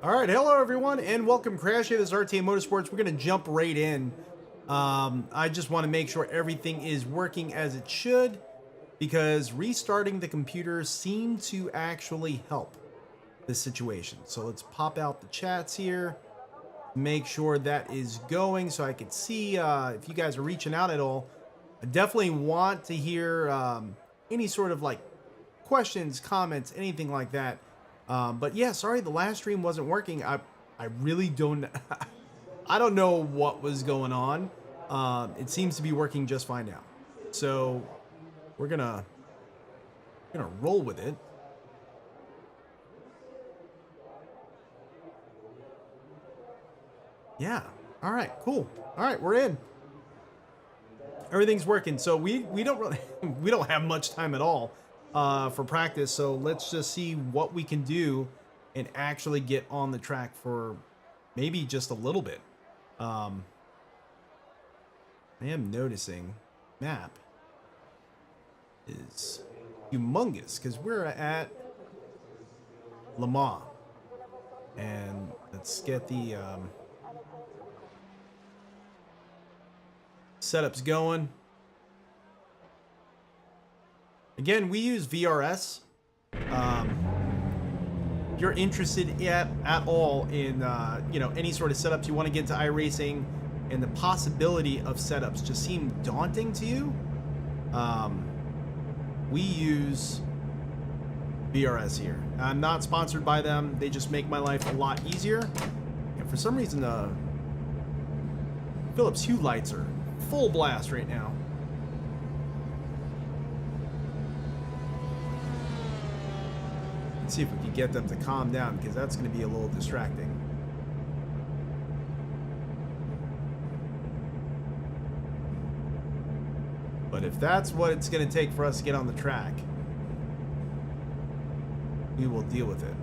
All right, hello everyone, and welcome Crash. This is RTA Motorsports. We're gonna jump right in. I just want to make sure everything is working as it should, because restarting the computer seemed to actually help this situation. So let's pop out the chats here, make sure that is going, so I can see if you guys are reaching out at all. I definitely want to hear any sort of like questions, comments, anything like that. But yeah, sorry, the last stream wasn't working. I really don't, I don't know what was going on. It seems to be working just fine now. So we're gonna roll with it. Yeah. All right, cool. All right, we're in. Everything's working. So we don't really, we don't have much time at all for practice, so let's just see what we can do and actually get on the track for maybe just a little bit. I am noticing map is humongous because we're at Le Mans, and let's get the setups going. Again, we use VRS. If you're interested at all in any sort of setups, you want to get into iRacing, and the possibility of setups just seem daunting to you, we use VRS here. I'm not sponsored by them. They just make my life a lot easier. And for some reason, Philips Hue lights are full blast right now. See if we can get them to calm down, because that's going to be a little distracting. But if that's what it's going to take for us to get on the track, we will deal with it.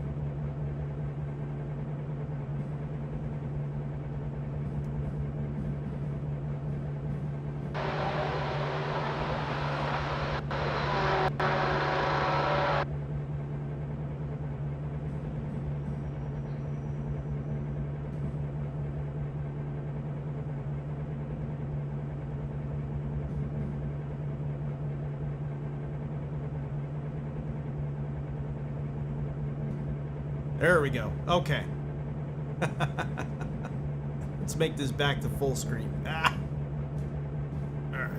There we go. Okay. Let's make this back to full screen. Ah. All right.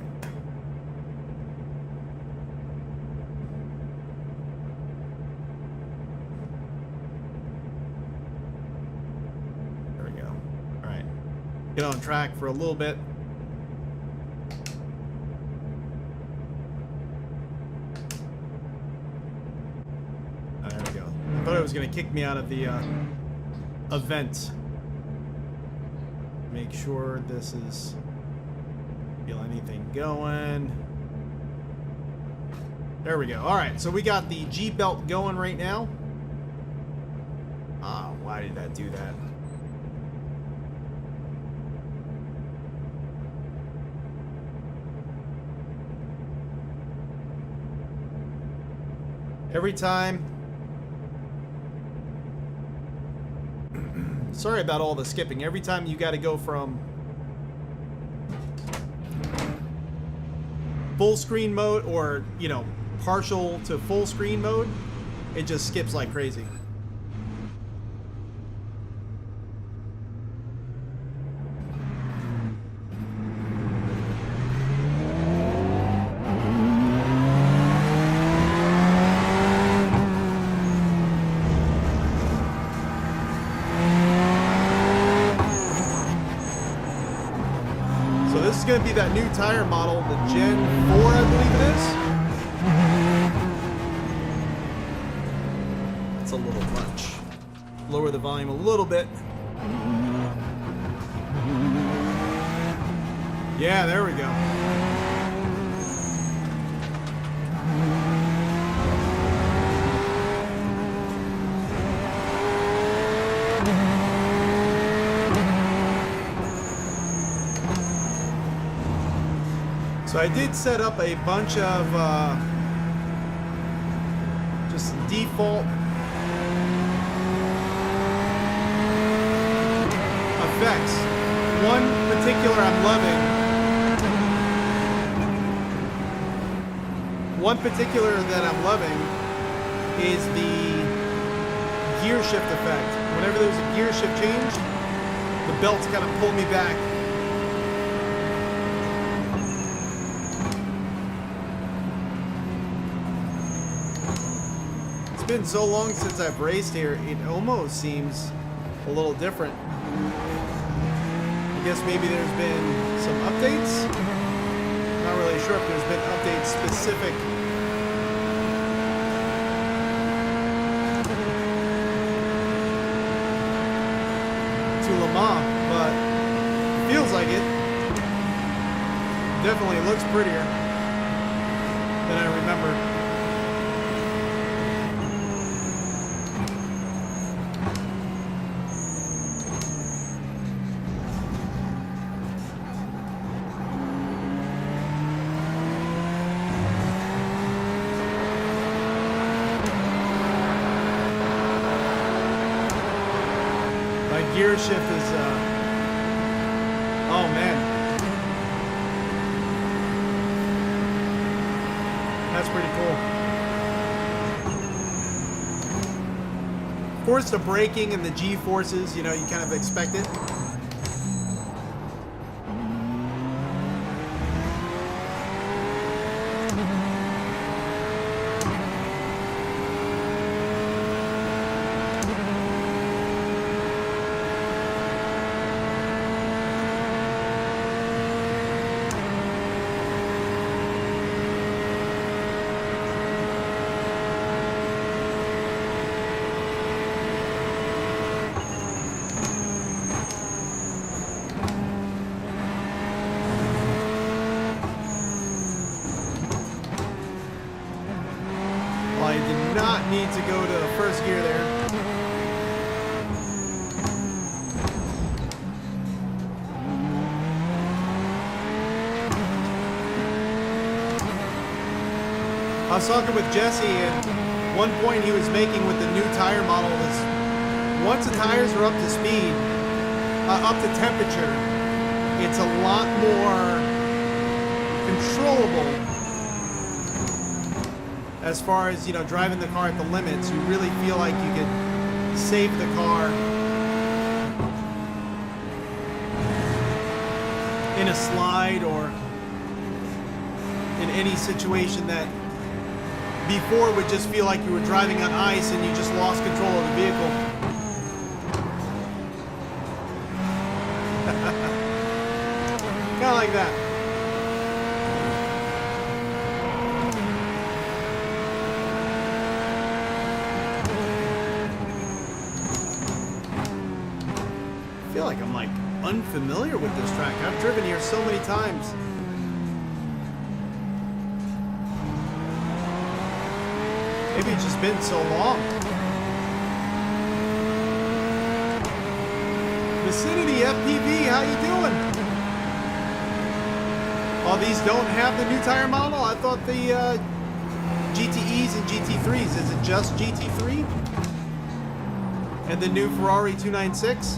There we go. All right. Get on track for a little bit. I thought it was going to kick me out of the event. Make sure this is, feel anything going. There we go. All right, so we got the G belt going right now. Ah, why did that do that? Every time. Sorry about all the skipping. Every time you got to go from full screen mode or, partial to full screen mode, it just skips like crazy. This is going to be that new tire model, the Gen 4, I believe it is. It's a little much. Lower the volume a little bit. Yeah, there we go. So I did set up a bunch of just default effects. One particular I'm loving. One particular that I'm loving is the gear shift effect. Whenever there's a gear shift change, the belts kind of pull me back. It's been so long since I've raced here, it almost seems a little different. I guess maybe there's been some updates. Not really sure if there's been updates specific to Le Mans, but it feels like it. Definitely looks prettier than I remember. Gear shift is, oh man, that's pretty cool. Of course, the braking and the G-forces, you know, you kind of expect it. I did not need to go to first gear there. I was talking with Jesse, and one point he was making with the new tire model was once the tires are up to speed, up to temperature, it's a lot more controllable. As far as, you know, driving the car at the limits, you really feel like you could save the car in a slide or in any situation that before would just feel like you were driving on ice and you just lost control of the vehicle. Kind of like that. I feel like I'm like unfamiliar with this track. I've driven here so many times. Maybe it's just been so long. Vicinity FPV, how you doing? Oh, these don't have the new tire model? I thought the GTEs and GT3s, is it just GT3? And the new Ferrari 296?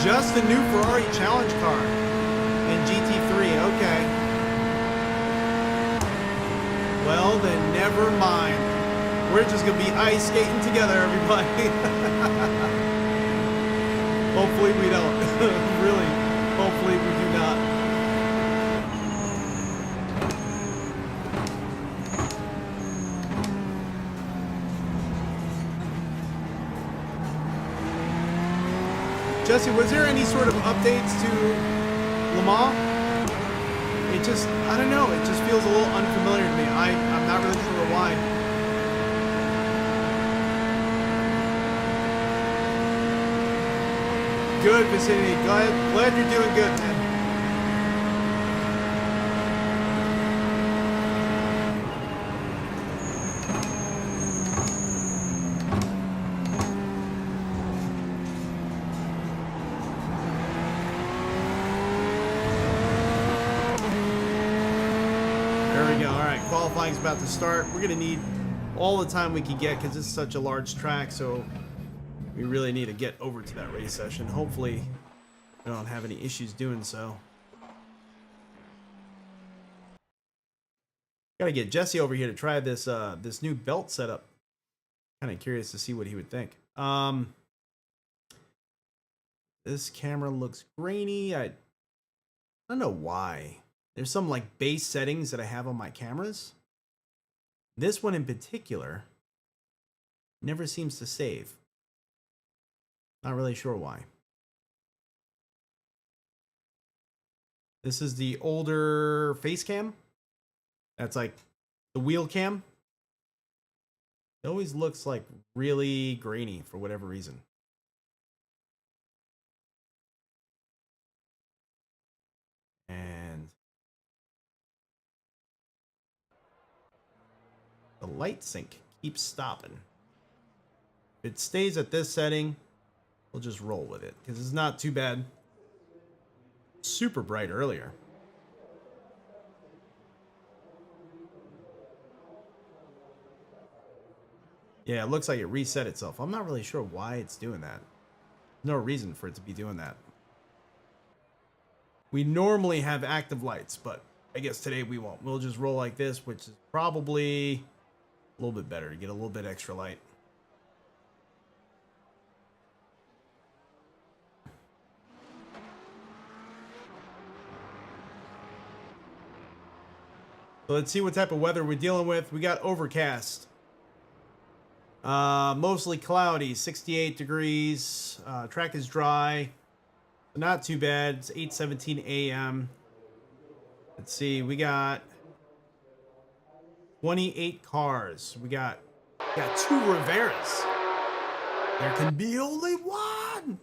Just the new Ferrari Challenge car and GT3, okay. Well, then never mind. We're just gonna be ice skating together, everybody. Hopefully we don't. Really, hopefully we do not. Jesse, was there any sort of updates to Le Mans? It just, I don't know, it just feels a little unfamiliar to me. I'm not really sure why. Good, Vicinity. Glad you're doing good, man. There we go. All right, qualifying's about to start. We're gonna need all the time we can get because it's such a large track, so we really need to get over to that race session. Hopefully, we don't have any issues doing so. Gotta get Jesse over here to try this this new belt setup. Kind of curious to see what he would think. This camera looks grainy. I don't know why. There's some like base settings that I have on my cameras. This one in particular never seems to save. Not really sure why. This is the older face cam. That's like the wheel cam. It always looks like really grainy for whatever reason. And the light sync keeps stopping. If it stays at this setting, we'll just roll with it because it's not too bad. Super bright earlier. Yeah, it looks like it reset itself. I'm not really sure why it's doing that. No reason for it to be doing that. We normally have active lights, but I guess today we won't. We'll just roll like this, which is probably a little bit better to get a little bit extra light. So let's see what type of weather we're dealing with. We got overcast. Mostly cloudy, 68 degrees. Track is dry. Not too bad. It's 8:17 a.m. Let's see. We got 28 cars. We got 2 Riveras. There can be only one.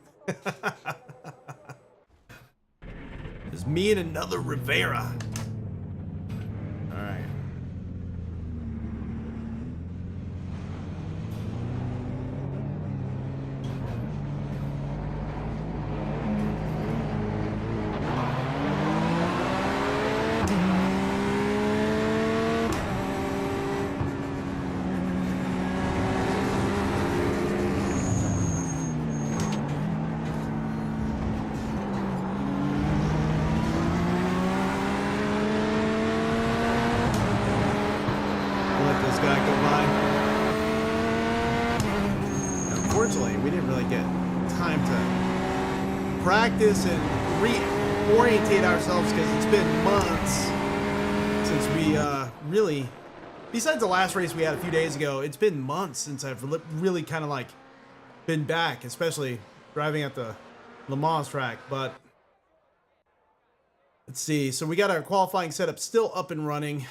There's me and another Rivera. All right. Unfortunately, we didn't really get time to practice and reorientate ourselves because it's been months since we really, besides the last race we had a few days ago, it's been months since I've really kind of like been back, especially driving at the Le Mans track. But let's see. So we got our qualifying setup still up and running.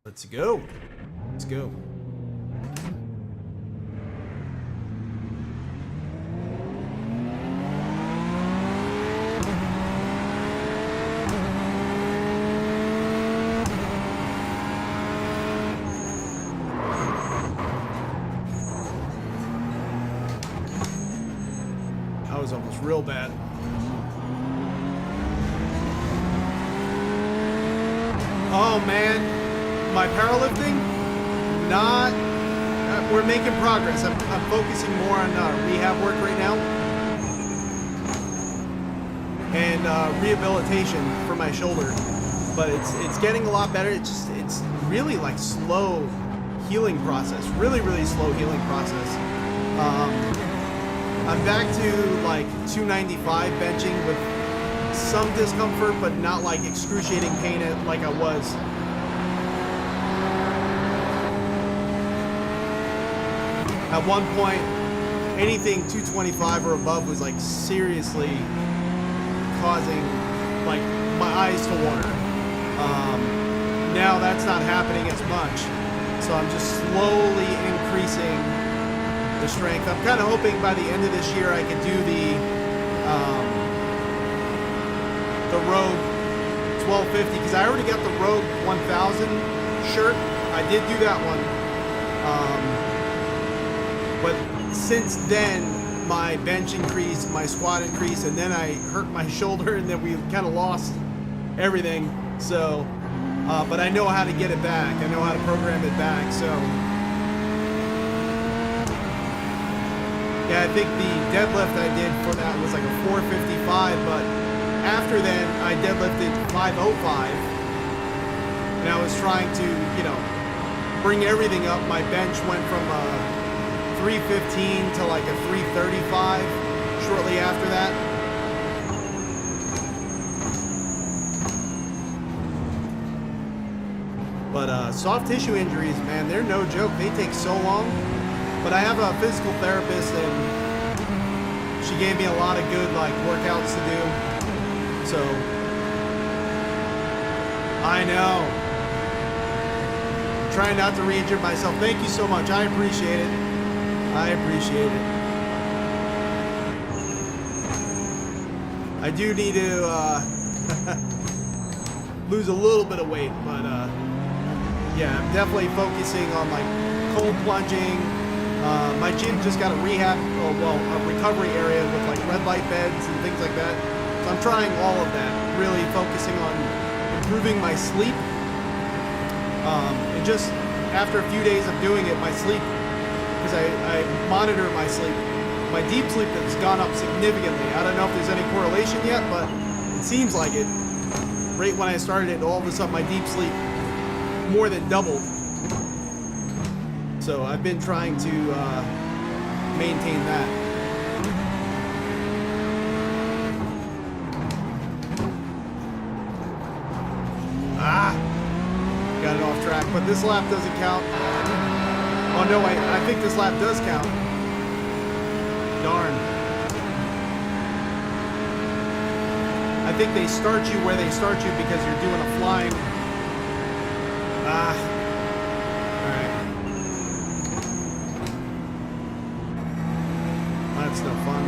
Let's go. Let's go. That was almost real bad. Oh man. My powerlifting, we're making progress. I'm focusing more on rehab work right now and rehabilitation for my shoulder, but it's getting a lot better. It's really like slow healing process, really slow healing process. I'm back to like 295 benching with some discomfort, but not like excruciating pain like I was. At one point, anything 225 or above was like seriously causing like my eyes to water. Now that's not happening as much, so I'm just slowly increasing the strength. I'm kind of hoping by the end of this year I could do the Rogue 1250, because I already got the Rogue 1000 shirt. I did do that one. But since then, my bench increased, my squat increased, and then I hurt my shoulder, and then we kind of lost everything. So, but I know how to get it back. I know how to program it back. So, yeah, I think the deadlift I did for that was like a 455, but after then, I deadlifted 505, and I was trying to, you know, bring everything up. My bench went from 315 to like a 335 shortly after that. But soft tissue injuries, man, they're no joke. They take so long. But I have a physical therapist, and she gave me a lot of good like workouts to do. So I know. I'm trying not to re-injure myself. Thank you so much. I appreciate it. I appreciate it. I do need to lose a little bit of weight, but yeah, I'm definitely focusing on like cold plunging. My gym just got a rehab, a recovery area with like red light beds and things like that. So I'm trying all of that, really focusing on improving my sleep. And just after a few days of doing it, my sleep, because I monitor my sleep, my deep sleep has gone up significantly. I don't know if there's any correlation yet, but it seems like it. Right when I started it, all of a sudden my deep sleep more than doubled. So I've been trying to maintain that. Got it off track, but this lap doesn't count. Oh no, I think this lap does count. Darn. I think they start you where they start you because you're doing a flying. Alright. That's no fun.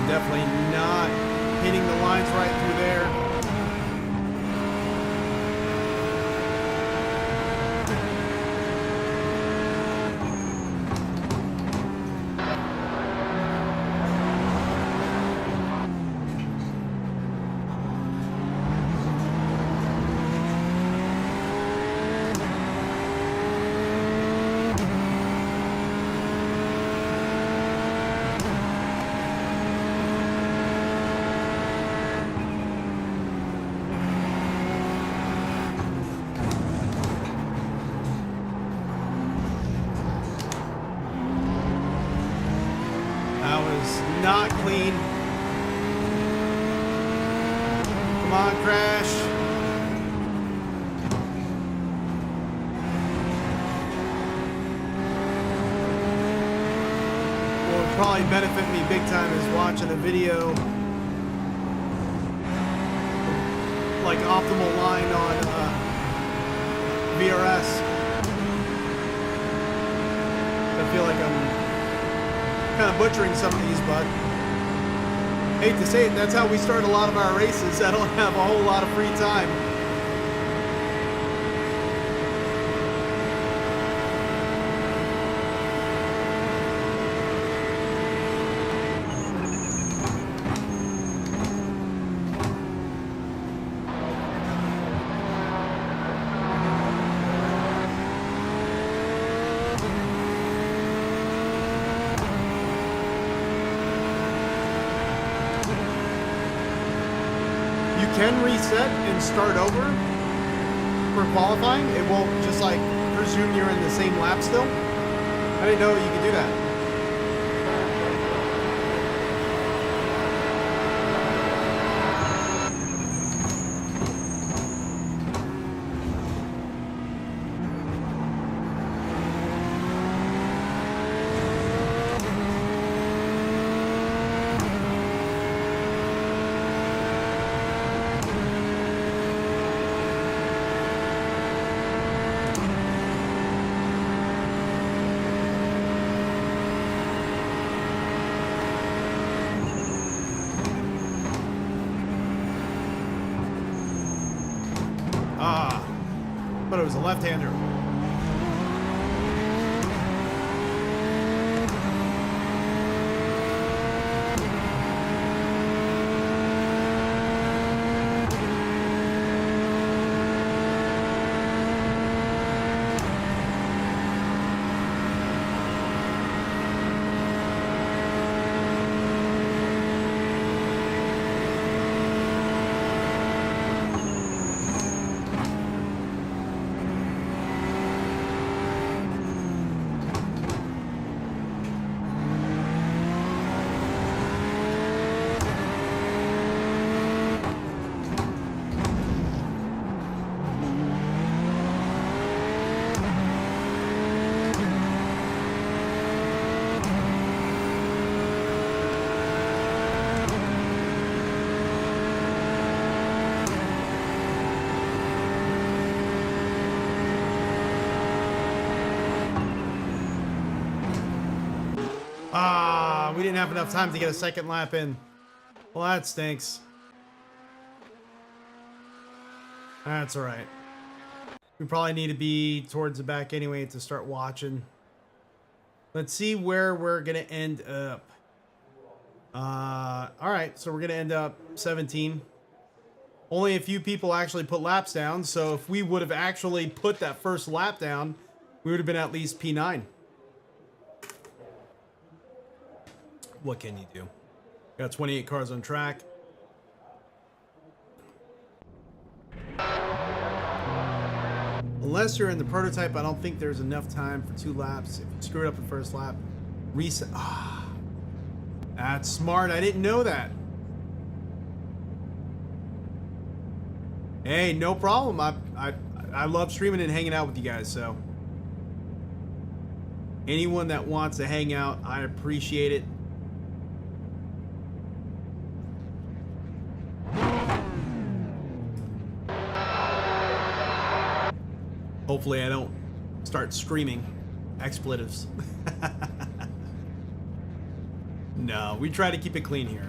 Definitely not hitting the lines right through there. Not clean. Come on, crash. What would probably benefit me big time is watching a video like optimal line on PRS. I feel like I'm kind of butchering some of these, but hate to say it, that's how we start a lot of our races. I don't have a whole lot of free time. Can reset and start over for qualifying. It won't just like presume you're in the same lap still. I didn't know you could do that. was a left-hander. Ah, we didn't have enough time to get a second lap in. Well, that stinks. That's all right. We probably need to be towards the back anyway to start watching. Let's see where we're going to end up. All right, so we're going to end up 17. Only a few people actually put laps down, so if we would have actually put that first lap down, we would have been at least P9. What can you do? Got 28 cars on track. Unless you're in the prototype, I don't think there's enough time for 2 laps. If you screw it up the first lap, reset. Ah, that's smart. I didn't know that. Hey, no problem. I love streaming and hanging out with you guys, so anyone that wants to hang out, I appreciate it. Hopefully I don't start screaming expletives. No, we try to keep it clean here.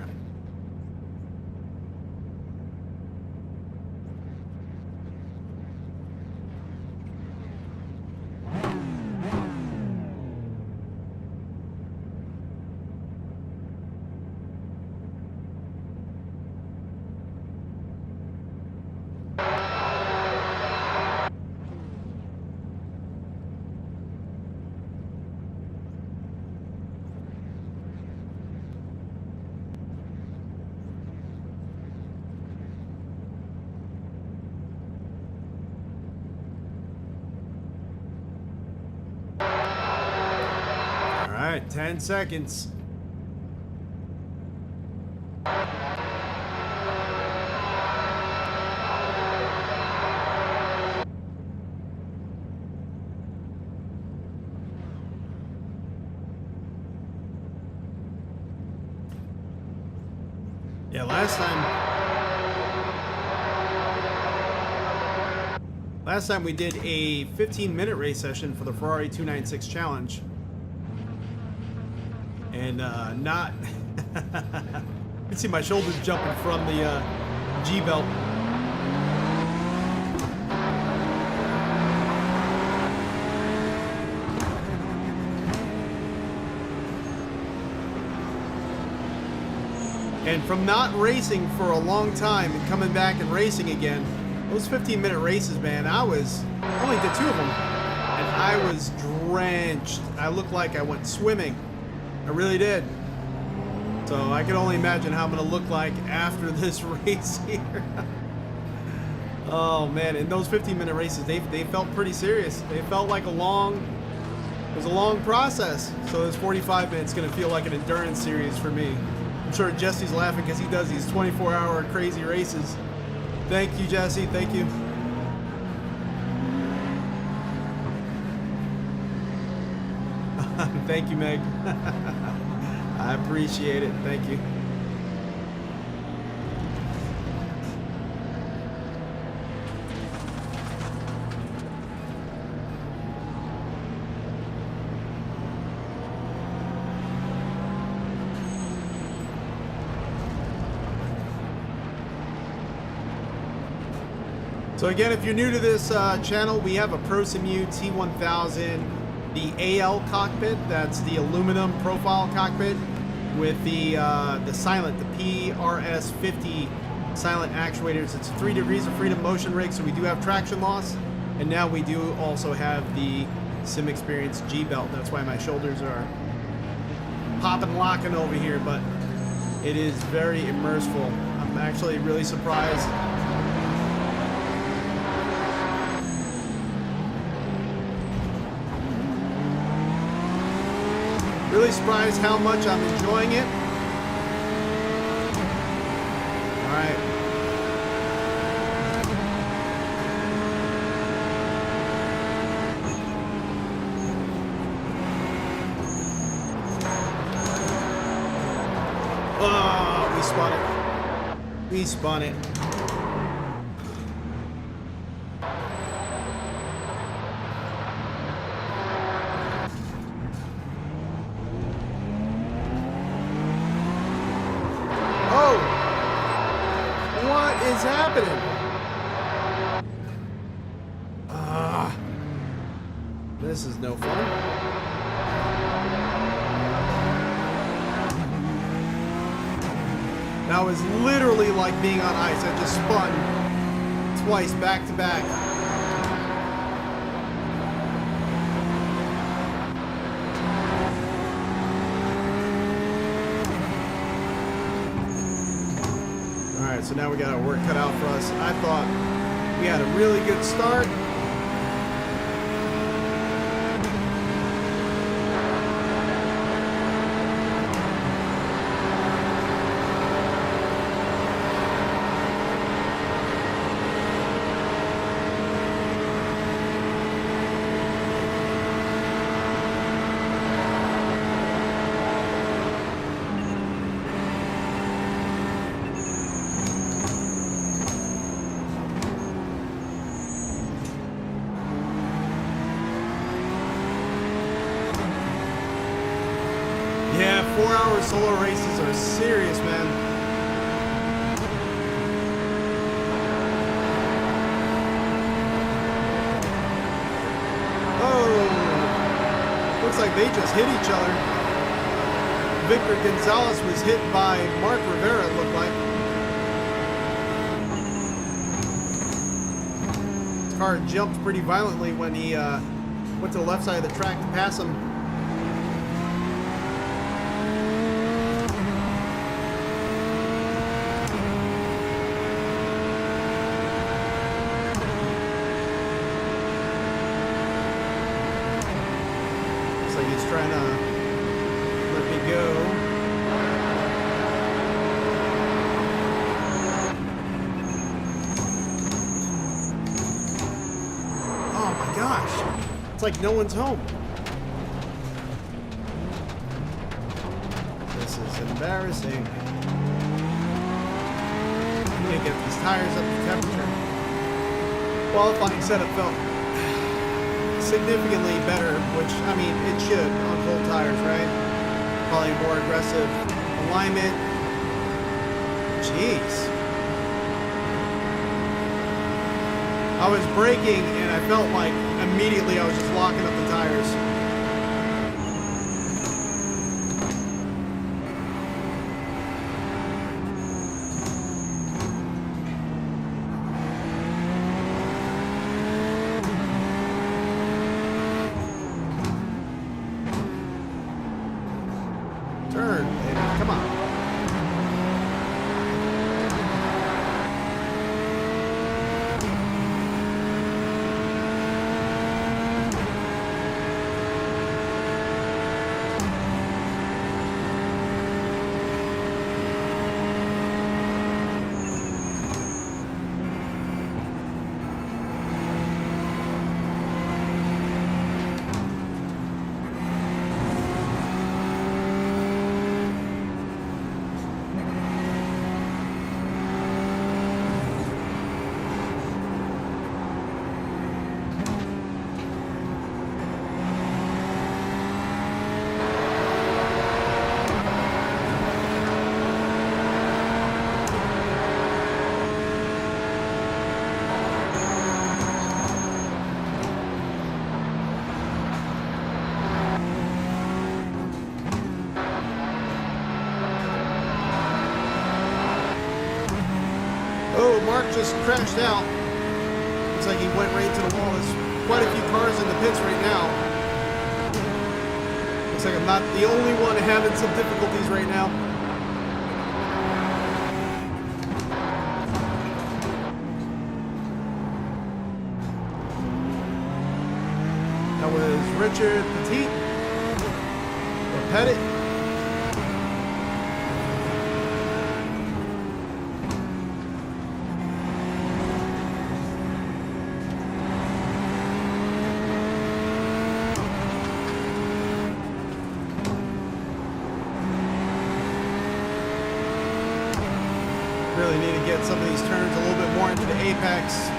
All right, 10 seconds. Yeah, last time we did a 15-minute race session for the Ferrari 296 challenge. And not you can see my shoulders jumping from the G-belt. And from not racing for a long time and coming back and racing again, those 15-minute races, man, I only did 2 of them, and I was drenched. I looked like I went swimming. I really did. So I can only imagine how I'm going to look like after this race here. Oh man, and those 15-minute races, they felt pretty serious. They felt like it was a long process. So this 45 minutes is going to feel like an endurance series for me. I'm sure Jesse's laughing because he does these 24-hour crazy races. Thank you, Jesse. Thank you. Thank you, Meg. I appreciate it. Thank you. So again, if you're new to this channel, we have a Prosimu T1000, the AL cockpit. That's the aluminum profile cockpit with the Silent, the PRS50 Silent actuators. It's 3 degrees of freedom motion rig, so we do have traction loss. And now we do also have the Simxperience G belt. That's why my shoulders are popping, locking over here, but it is very immersive. I'm actually really surprised. Really surprised how much I'm enjoying it. All right. Oh, we spun it. We spun it. Oh! What is happening? This is no fun. That was literally like being on ice. I just spun twice back to back. Alright, so now we got our work cut out for us. I thought we had a really good start. Yeah, 4-hour solo races are serious, man. Oh, looks like they just hit each other. Victor Gonzalez was hit by Mark Rivera, it looked like. His car jumped pretty violently when he went to the left side of the track to pass him. He's trying to let me go. Oh my gosh. It's like no one's home. This is embarrassing. I'm gonna get these tires up to temperature. Qualifying setup felt significantly better, which, I mean, it should on cold tires, right? Probably more aggressive alignment. Jeez. I was braking and I felt like immediately I was just locking up the tires. Turn, baby. Come on. Mark just crashed out. Looks like he went right to the wall. There's quite a few cars in the pits right now. Looks like I'm not the only one having some difficulties right now. That was Richard Petit, or Pettit. Really need to get some of these turns a little bit more into the apex.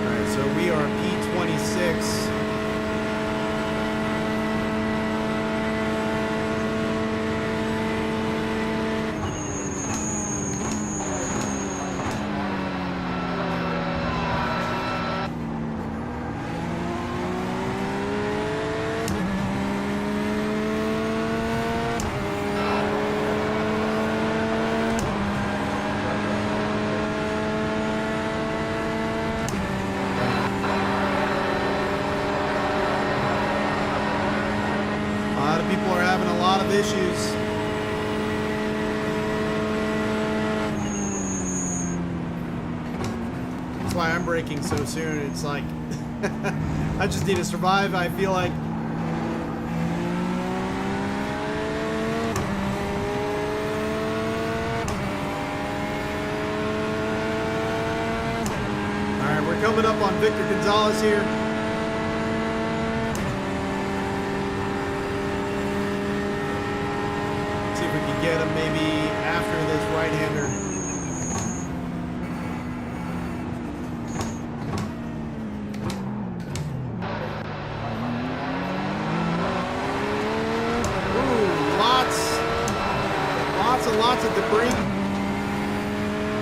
Alright, so we are P26. People are having a lot of issues. That's why I'm braking so soon. It's like I just need to survive, I feel like. Alright, we're coming up on Victor Gonzalez here. Get him maybe after this right-hander. Ooh, lots of debris.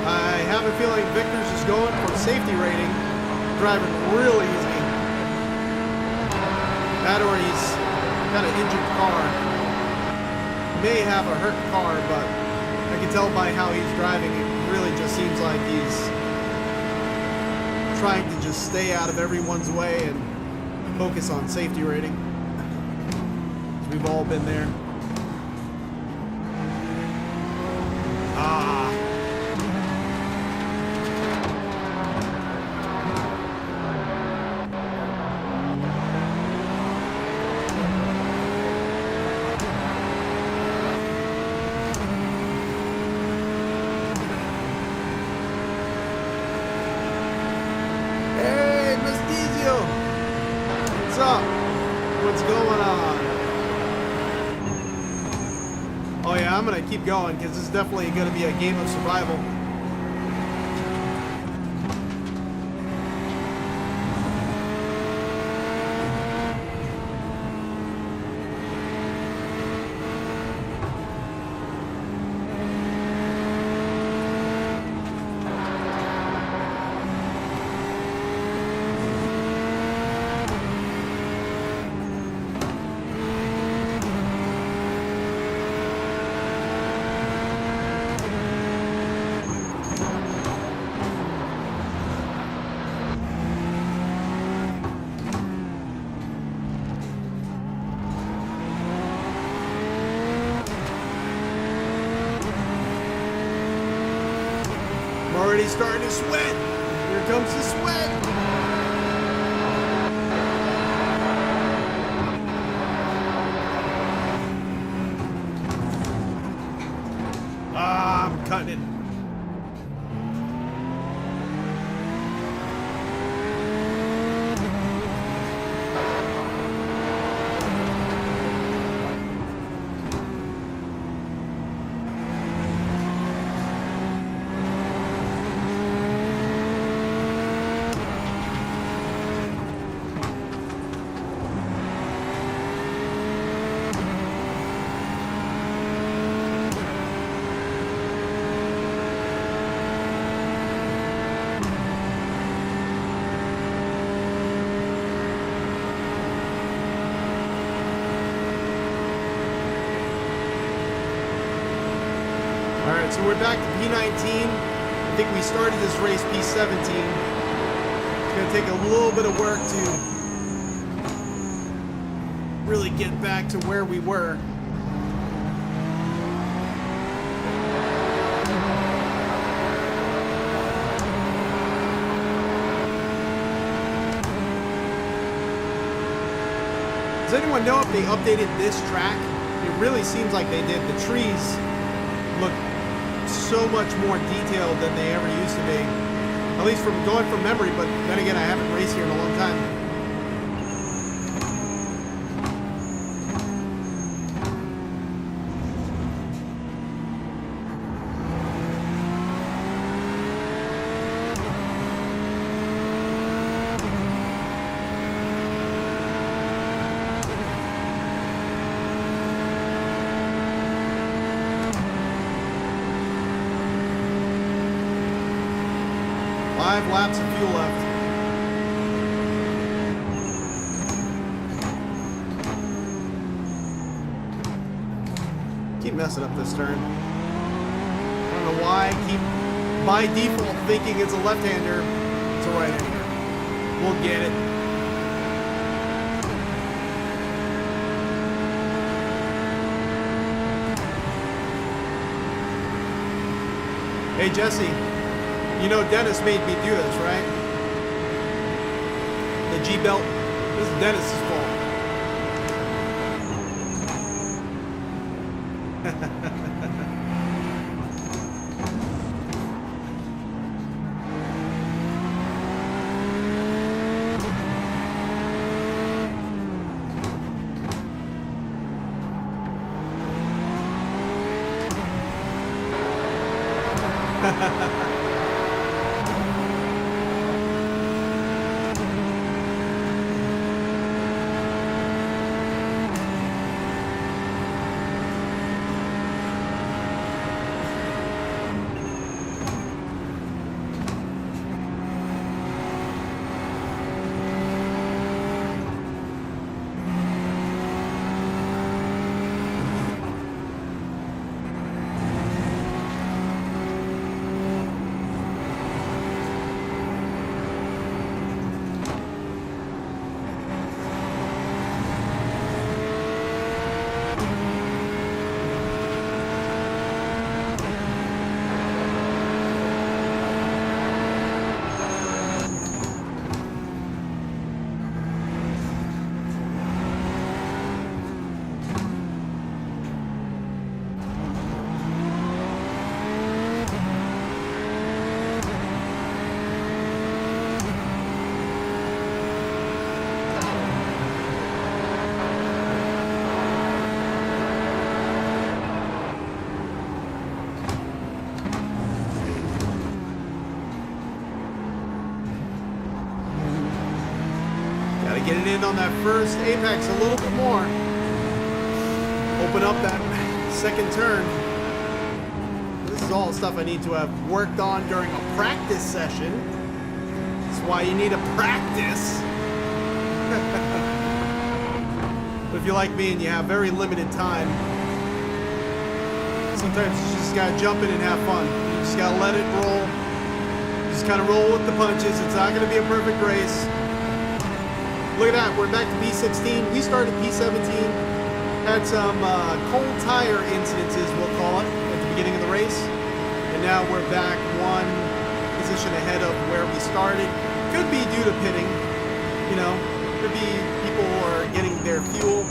I have a feeling Victor's just going for safety rating, driving real easy. That or he's got an injured car. May have a hurt car, but I can tell by how he's driving, it really just seems like he's trying to just stay out of everyone's way and focus on safety rating. We've all been there. What's up? What's going on? Oh yeah, I'm gonna keep going because this is definitely gonna be a game of survival. Already starting to sweat. Here comes the sweat. I'm cutting it. So we're back to P19. I think we started this race P17. It's going to take a little bit of work to really get back to where we were. Does anyone know if they updated this track? It really seems like they did. The trees look so much more detailed than they ever used to be. At least from going from memory, but then again, I haven't raced here in a long time. Five laps of fuel left. Keep messing up this turn. I don't know why I keep, by default, thinking it's a left-hander. It's a right-hander. We'll get it. Hey, Jesse. You know Dennis made me do this, right? The G-belt. This is Dennis's fault. Get it in on that first apex a little bit more. Open up that second turn. This is all stuff I need to have worked on during a practice session. That's why you need a practice. But if you're like me and you have very limited time, sometimes you just gotta jump in and have fun. You just gotta let it roll. Just kind of roll with the punches. It's not gonna be a perfect race. Look at that, we're back to P16. We started P17, had some cold tire incidences, we'll call it, at the beginning of the race. And now we're back one position ahead of where we started. Could be due to pitting, you know, could be people who are getting their fuel.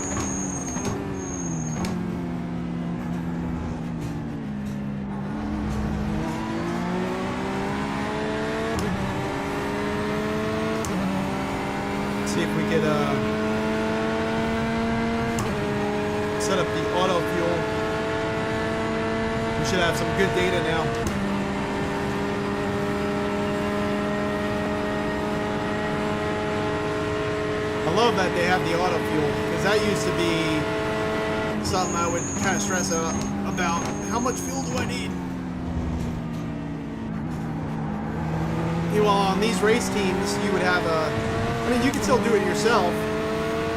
See if we could set up the auto fuel. We should have some good data now. I love that they have the auto fuel, because that used to be something I would kind of stress out about. How much fuel do I need? Well, on these race teams, you would have a, I mean, you could still do it yourself,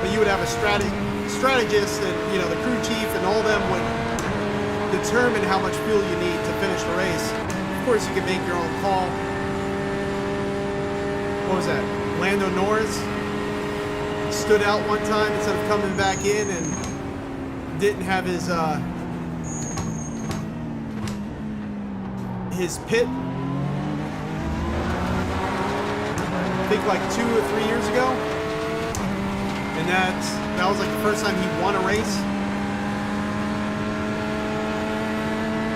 but you would have a strategist and, you know, the crew chief and all them would determine how much fuel you need to finish the race. Of course, you can make your own call. What was that? Lando Norris stood out one time instead of coming back in and didn't have his pit. I think like 2 or 3 years ago. And that was like the first time he won a race.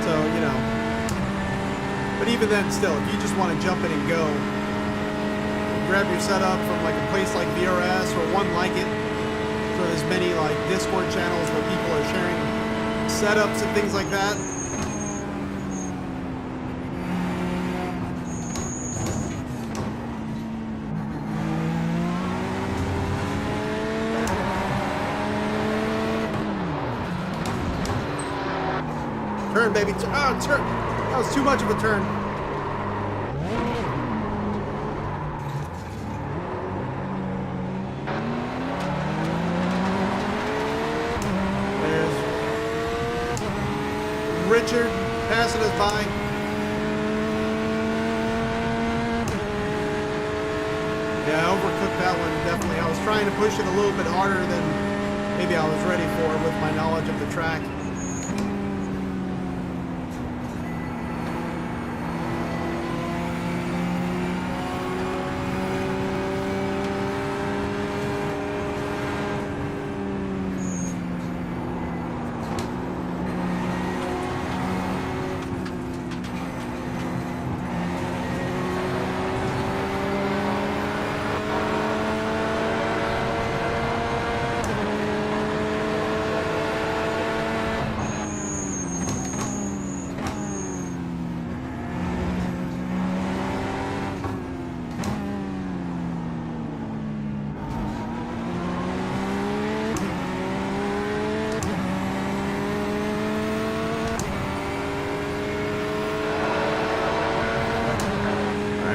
So, you know. But even then, still, if you just want to jump in and go, grab your setup from like a place like PRS or one like it. So there's many like Discord channels where people are sharing setups and things like that. Turn, baby. Oh, turn. That was too much of a turn. There's Richard passing us by. Yeah, I overcooked that one, definitely. I was trying to push it a little bit harder than maybe I was ready for with my knowledge of the track.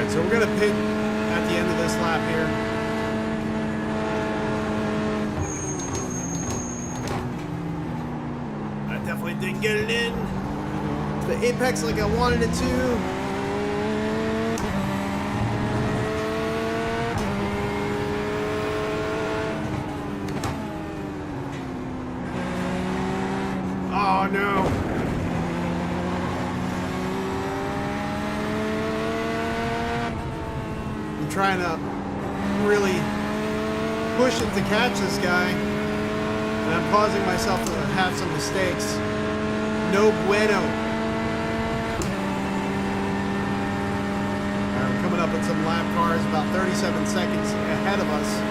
So we're going to pit at the end of this lap here. I definitely didn't get it in the apex like I wanted it to. Oh no. Trying to really push it to catch this guy, and I'm causing myself to have some mistakes. No bueno. We're coming up with some lap cars about 37 seconds ahead of us.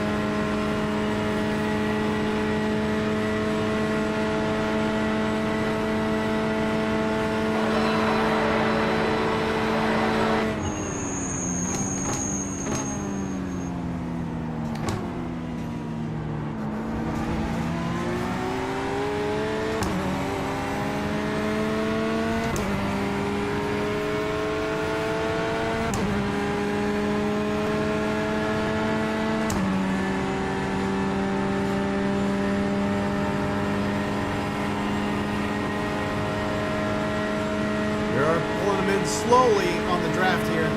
Slowly on the draft here.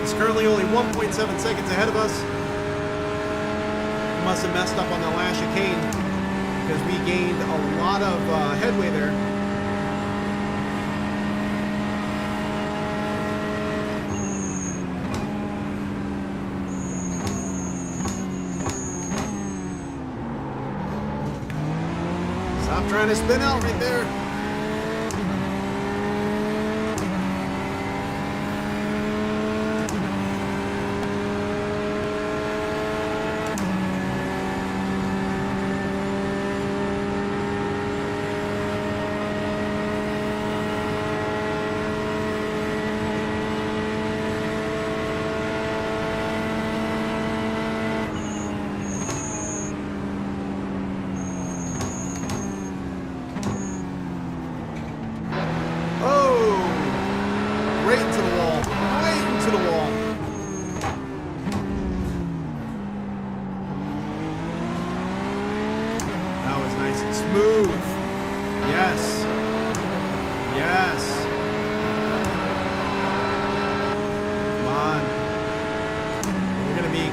It's currently only 1.7 seconds ahead of us. We must have messed up on the last chicane because we gained a lot of headway there. Stop trying to spin out right there.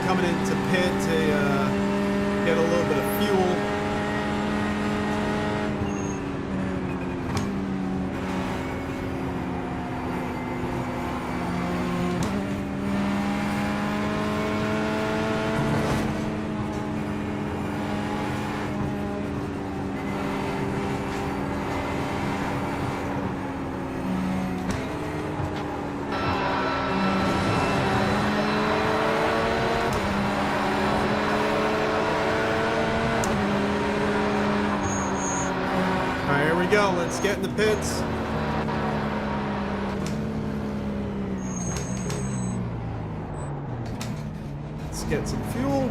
coming into pit to get a little bit of fuel. Go. Let's get in the pits. Let's get some fuel.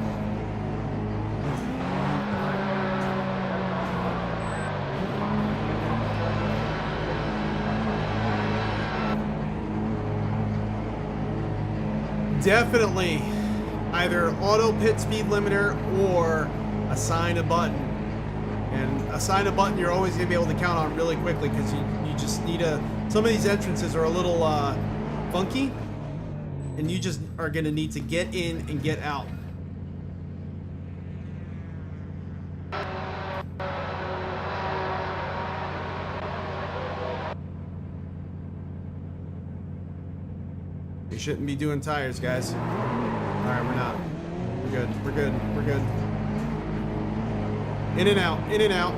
Definitely either auto pit speed limiter or assign a button. And assign a button you're always going to be able to count on really quickly, because you just need some of these entrances are a little funky, and you just are going to need to get in and get out. We shouldn't be doing tires, guys. Alright, we're not. We're good. We're good. We're good. In and out, in and out.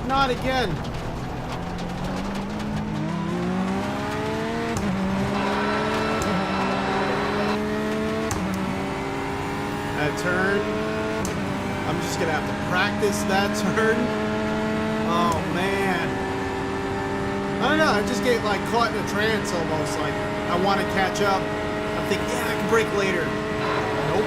Not again. That turn. I'm just gonna have to practice that turn. Oh man. I don't know, I just get like caught in a trance almost, like I want to catch up. I'm thinking, yeah, I can brake later. Nope.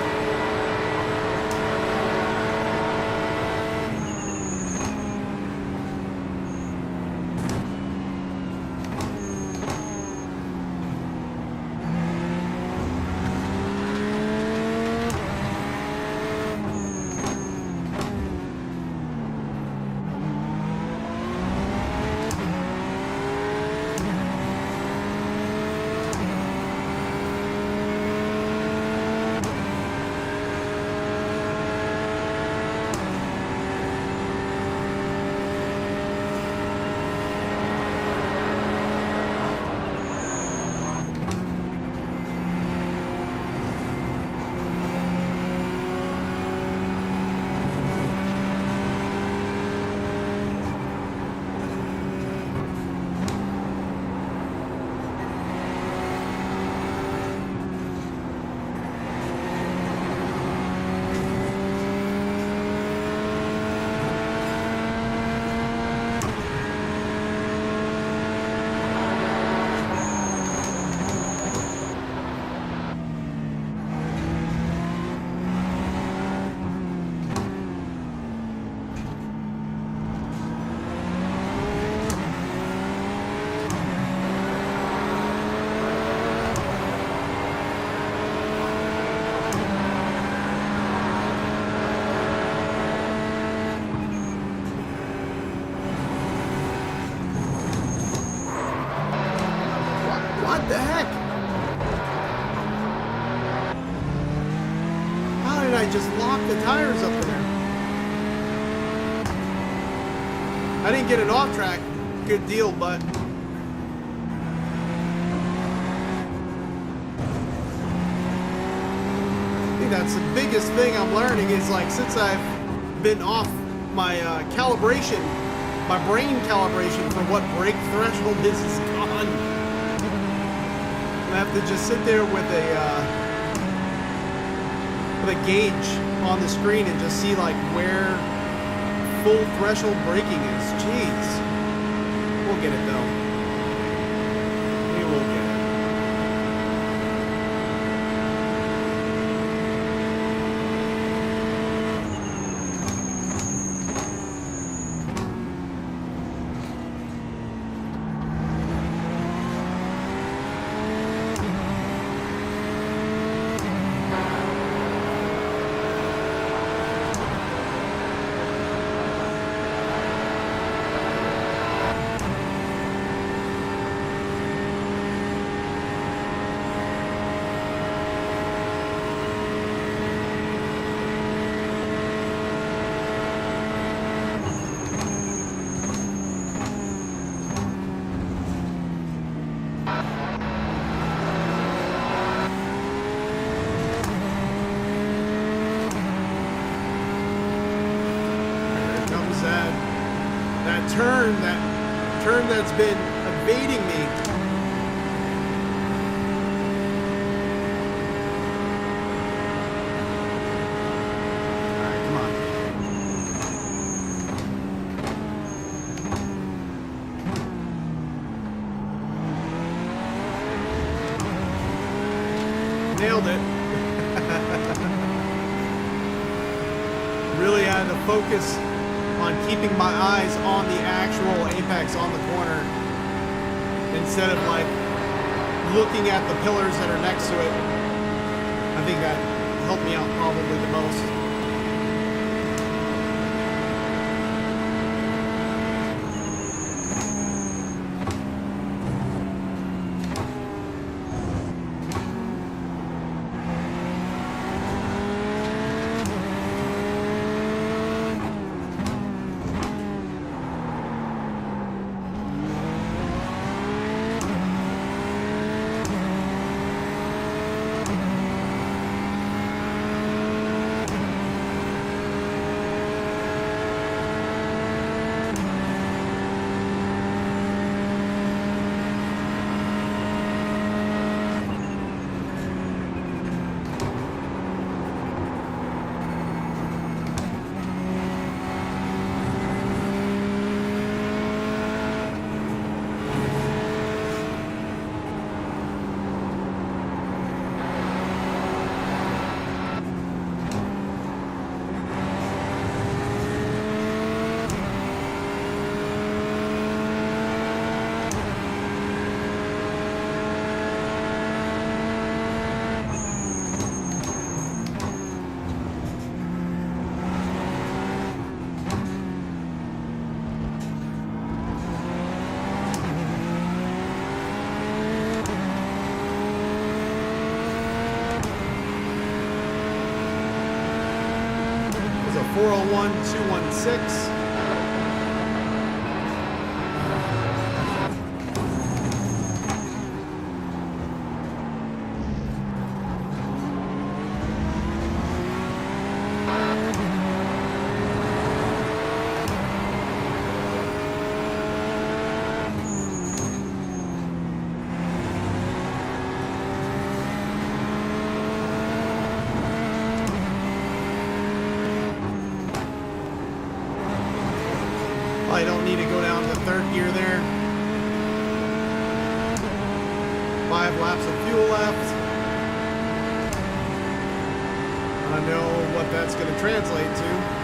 just locked the tires up there. I didn't get it off track. Good deal, but I think that's the biggest thing I'm learning is like since I've been off my calibration, my brain calibration for what brake threshold is gone. I have to just sit there with a gauge on the screen and just see like where full threshold braking is. Jeez. We'll get it though. We will get it. That turn that's been evading me. All right, come on. Nailed it. Really had to focus on keeping my eyes on the actual apex on the corner instead of like looking at the pillars that are next to it. I think that helped me out probably the most. It's a 401-216. I don't need to go down to third gear there. 5 laps of fuel left. I know what that's going to translate to.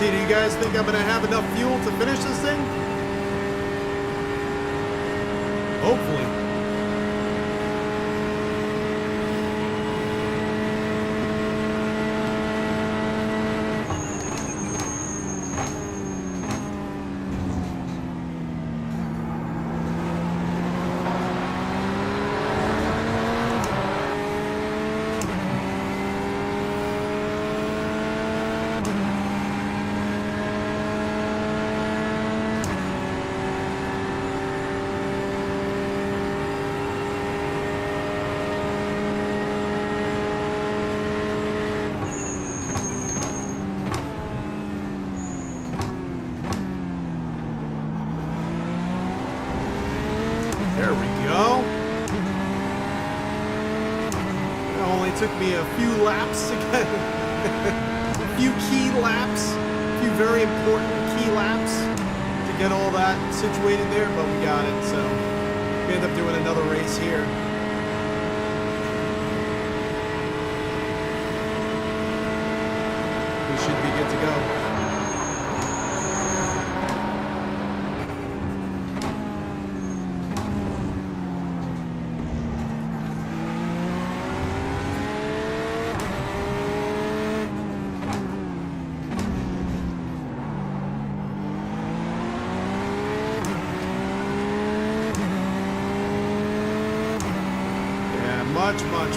see, do you guys think I'm going to have enough fuel to finish this thing? Hopefully. There we go. It only took me a few laps to get a few key laps, a few very important key laps to get all that situated there, but we got it. So we end up doing another race here. We should be good to go.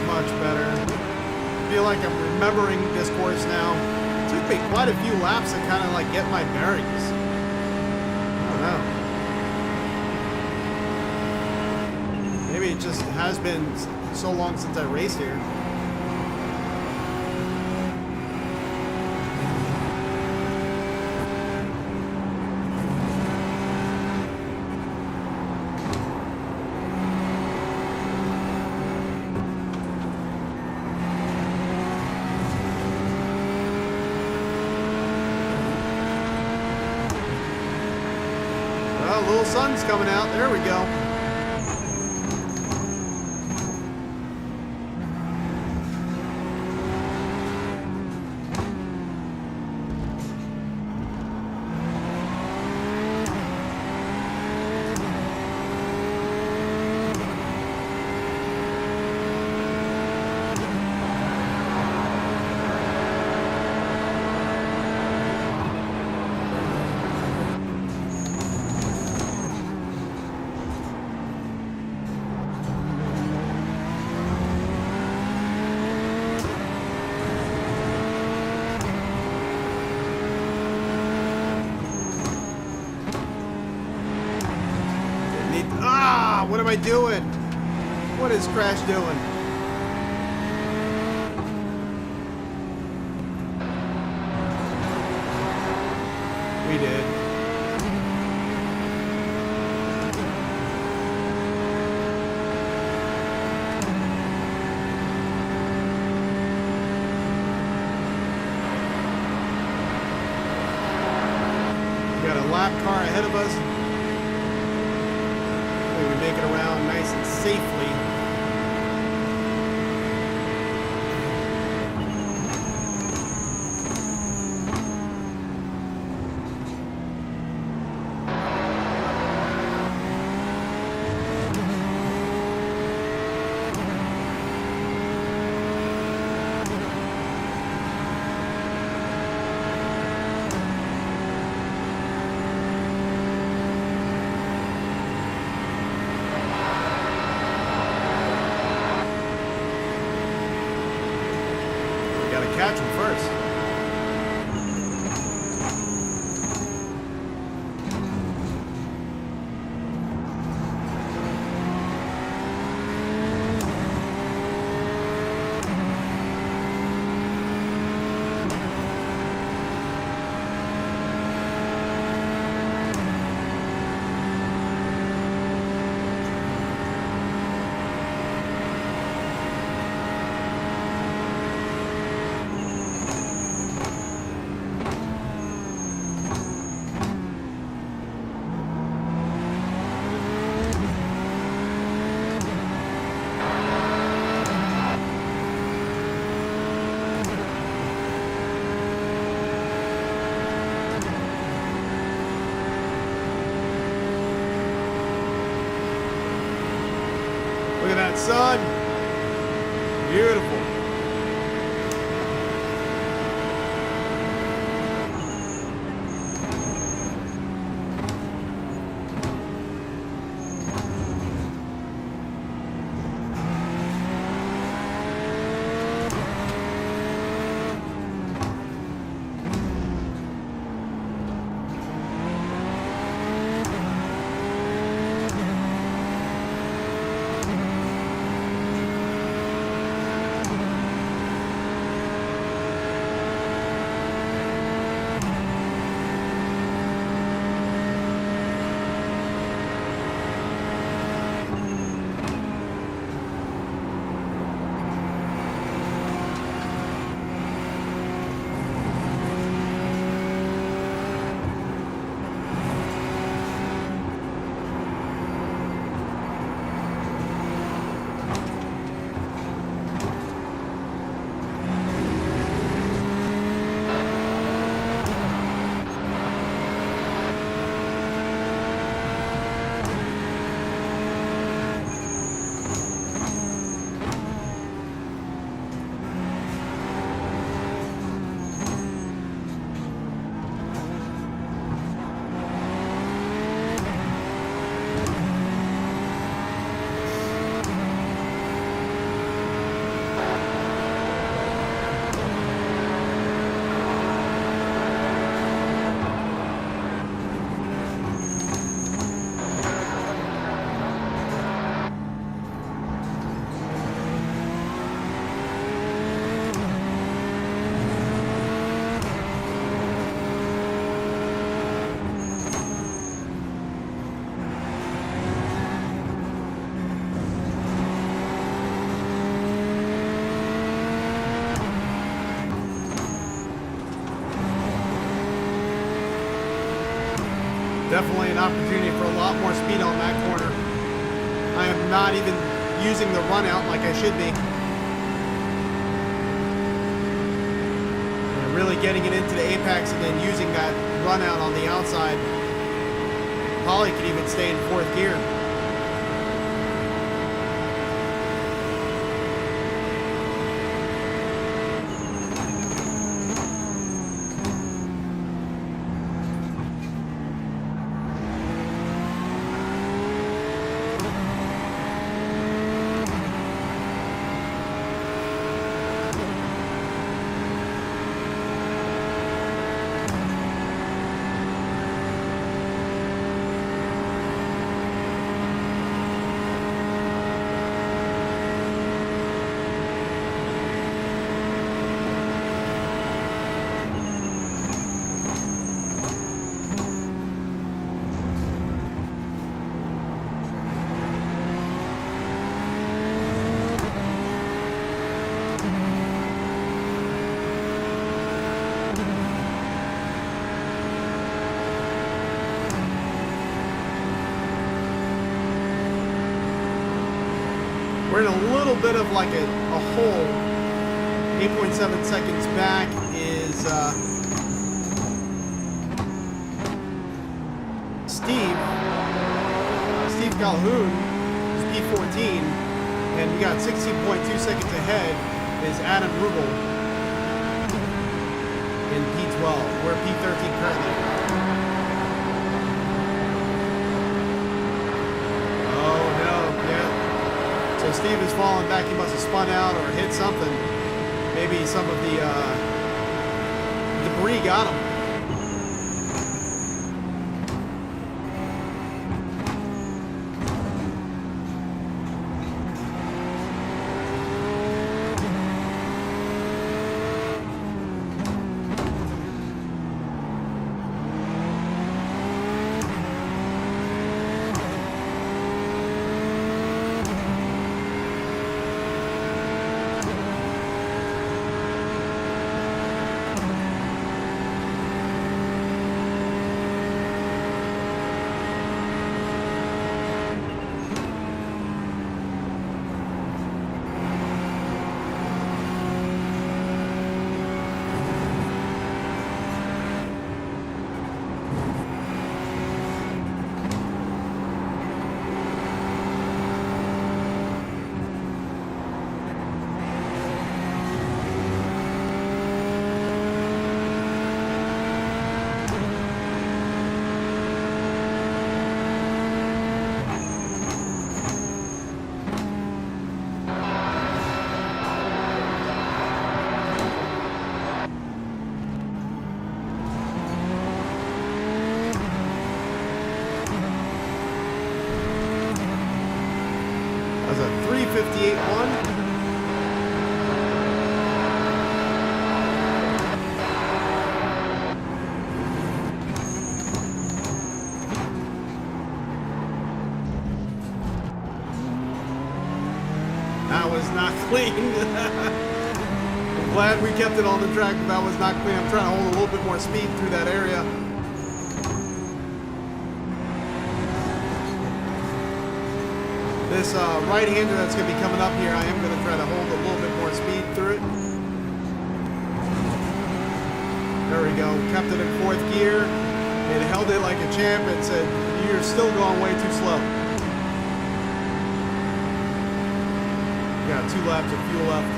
Much better. I feel like I'm remembering this course now. It took me quite a few laps to kind of like get my bearings. I don't know. Maybe it just has been so long since I raced here. Little sun's coming out. There we go. What am I doing? What is Crash doing? We did. We got a lap car ahead of us. We make it around nice and safely. on, son. Beautiful. Definitely an opportunity for a lot more speed on that corner. I am not even using the run out like I should be. And really getting it into the apex and then using that run out on the outside. Probably could even stay in fourth gear. We're in a little bit of like a hole. 8.7 seconds back is Steve Calhoun, who's P14, and we got 16.2 seconds ahead is Adam Rubel in P12. We're P13 currently. So Steve is falling back. He must have spun out or hit something. Maybe some of the debris got him. 258.1. That was not clean. I'm glad we kept it on the track, but that was not clean. I'm trying to hold a little bit more speed through that area. This right-hander that's going to be coming up here, I am going to try to hold a little bit more speed through it. There we go. Kept it in 4th gear. It held it like a champ and said, "You're still going way too slow." Got 2 laps of fuel left.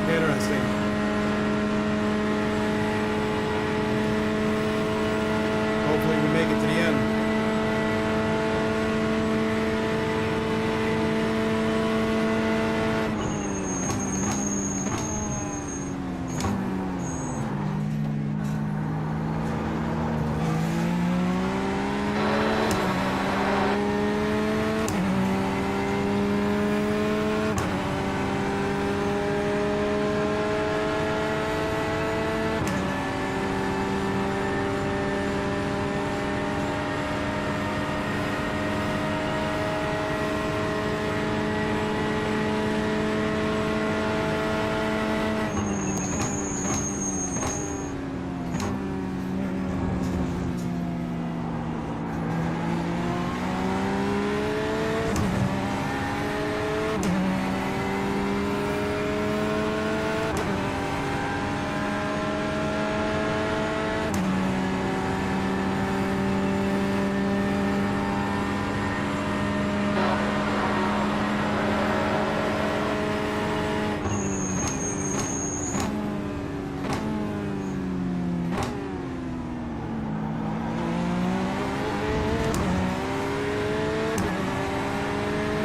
Interesting. Hopefully we make it to the end.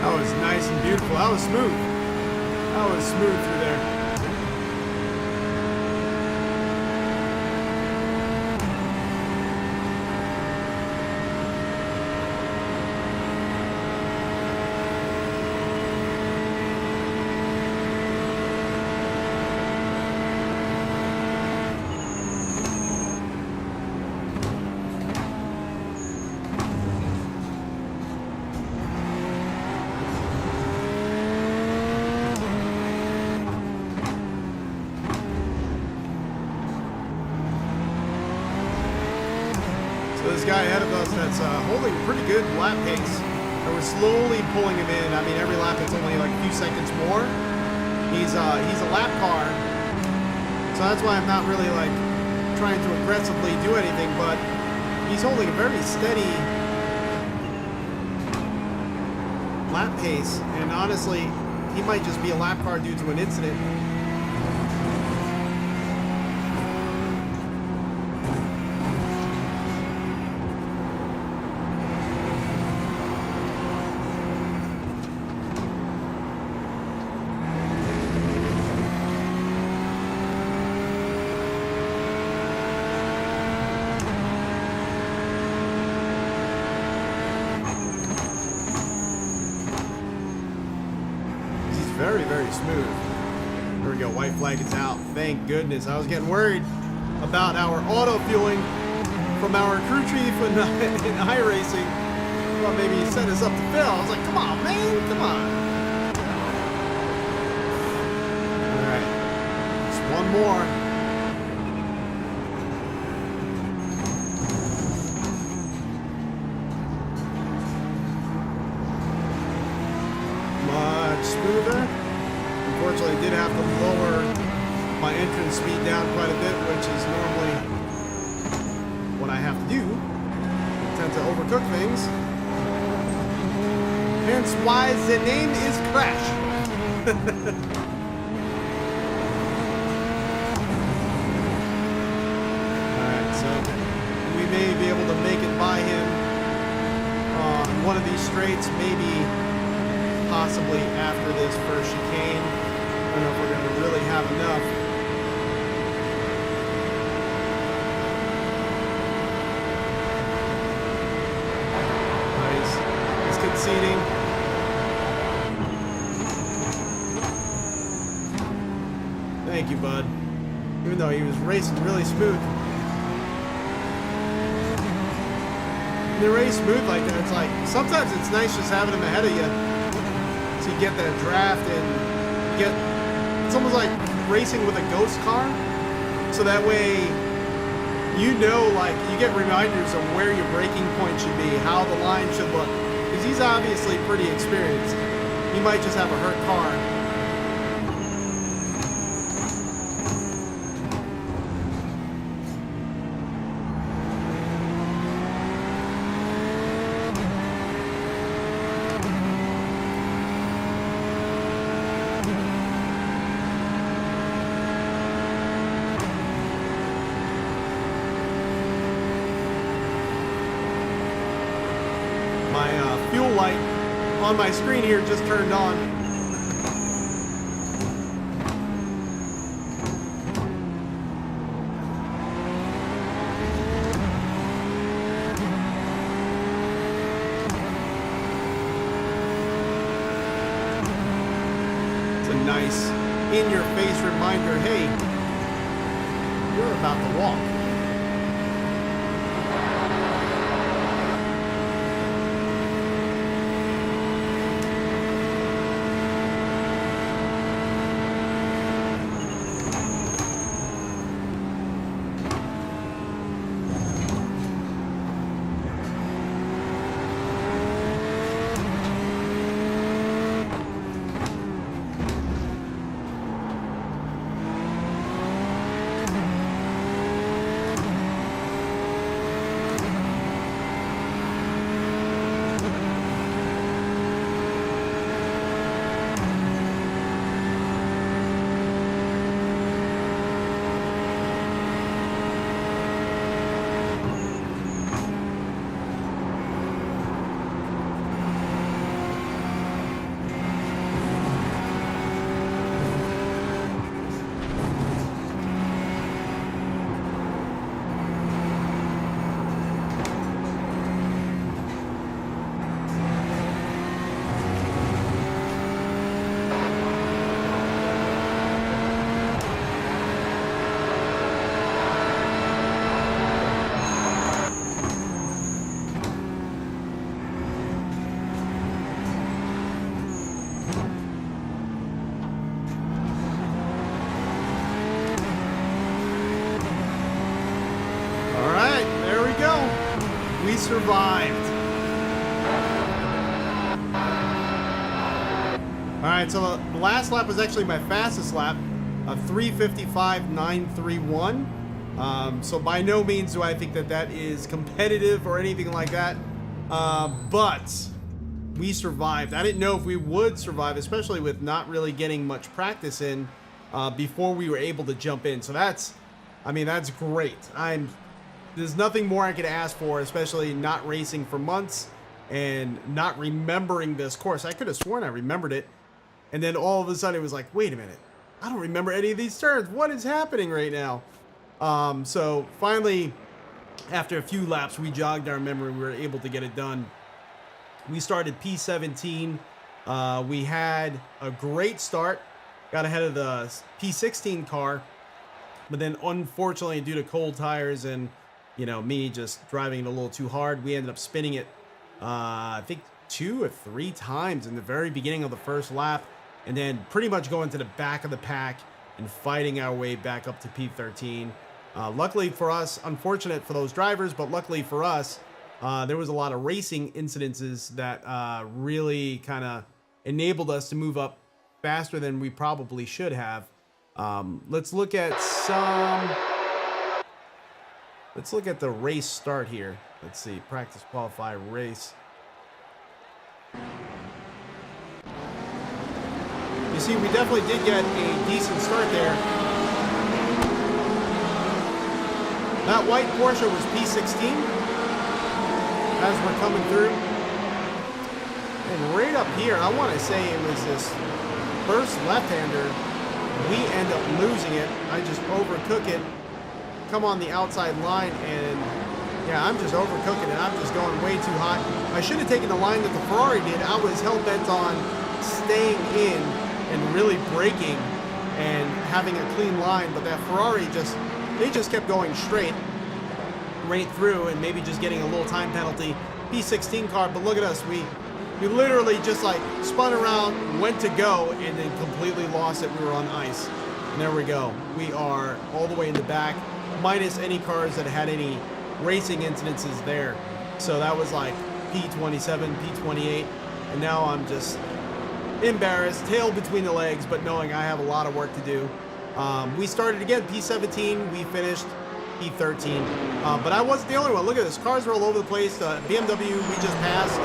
That was nice and beautiful. That was smooth. That was smooth through there. This guy ahead of us that's holding pretty good lap pace. And we're slowly pulling him in. I mean, every lap it's only like a few seconds more. He's a lap car, so that's why I'm not really like trying to aggressively do anything. But he's holding a very steady lap pace, and honestly, he might just be a lap car due to an incident. Very, very smooth. There we go. White flag is out. Thank goodness. I was getting worried about our auto fueling from our crew chief in iRacing. Well, maybe he set us up to fail. I was like, come on, man. Come on. All right. Just one more. Smoother. Unfortunately, I did have to lower my entrance speed down quite a bit, which is normally what I have to do. I tend to overcook things. Hence why the name is Crash. Alright, so we may be able to make it by him on one of these straights, maybe possibly after this first chicane. I don't know if we're going to really have enough. Nice. He's conceding. bud. Even though he was racing really smooth. When they race smooth like that, it's like, sometimes it's nice just having him ahead of you. So you get that draft and you get, it's almost like racing with a ghost car. So that way, you know, like, you get reminders of where your braking point should be, how the line should look. Because he's obviously pretty experienced. He might just have a hurt car. My fuel light on my screen here just turned on. It's a nice in-your-face reminder, hey, you're about to walk. We survived. All right, so the last lap was actually my fastest lap, a 3:55.931. So by no means do I think that that is competitive or anything like that. But we survived. I didn't know if we would survive, especially with not really getting much practice in before we were able to jump in. So that's, I mean, that's great. There's nothing more I could ask for, especially not racing for months and not remembering this course. I could have sworn I remembered it. And then all of a sudden it was like, wait a minute. I don't remember any of these turns. What is happening right now? So finally, after a few laps, we jogged our memory. We were able to get it done. We started P17. We had a great start. Got ahead of the P16 car. But then unfortunately, due to cold tires and you know, me just driving it a little too hard, we ended up spinning it, I think 2 or 3 times in the very beginning of the first lap, and then pretty much going to the back of the pack and fighting our way back up to P13. Luckily for us, unfortunate for those drivers, but luckily for us, there was a lot of racing incidences that really kind of enabled us to move up faster than we probably should have. Let's look at Let's look at the race start here. Let's see, practice, qualify, race. You see, we definitely did get a decent start there. That white Porsche was P16 as we're coming through. And right up here, I want to say it was this first left-hander. We end up losing it. I just overcook it. Come on the outside line, and yeah, I'm just overcooking it. I'm just going way too hot. I should have taken the line that the Ferrari did. I was hell-bent on staying in and really braking and having a clean line, but that Ferrari they just kept going straight right through and maybe just getting a little time penalty. P16 car, but look at us. We literally just like spun around, went to go, and then completely lost it. We were on ice. And there we go. We are all the way in the back, minus any cars that had any racing incidences there. So that was like P27, P28, and now I'm just embarrassed, tail between the legs, but knowing I have a lot of work to do. We started again, P17, we finished P13, but I wasn't the only one. Look at this, cars are all over the place. BMW we just passed,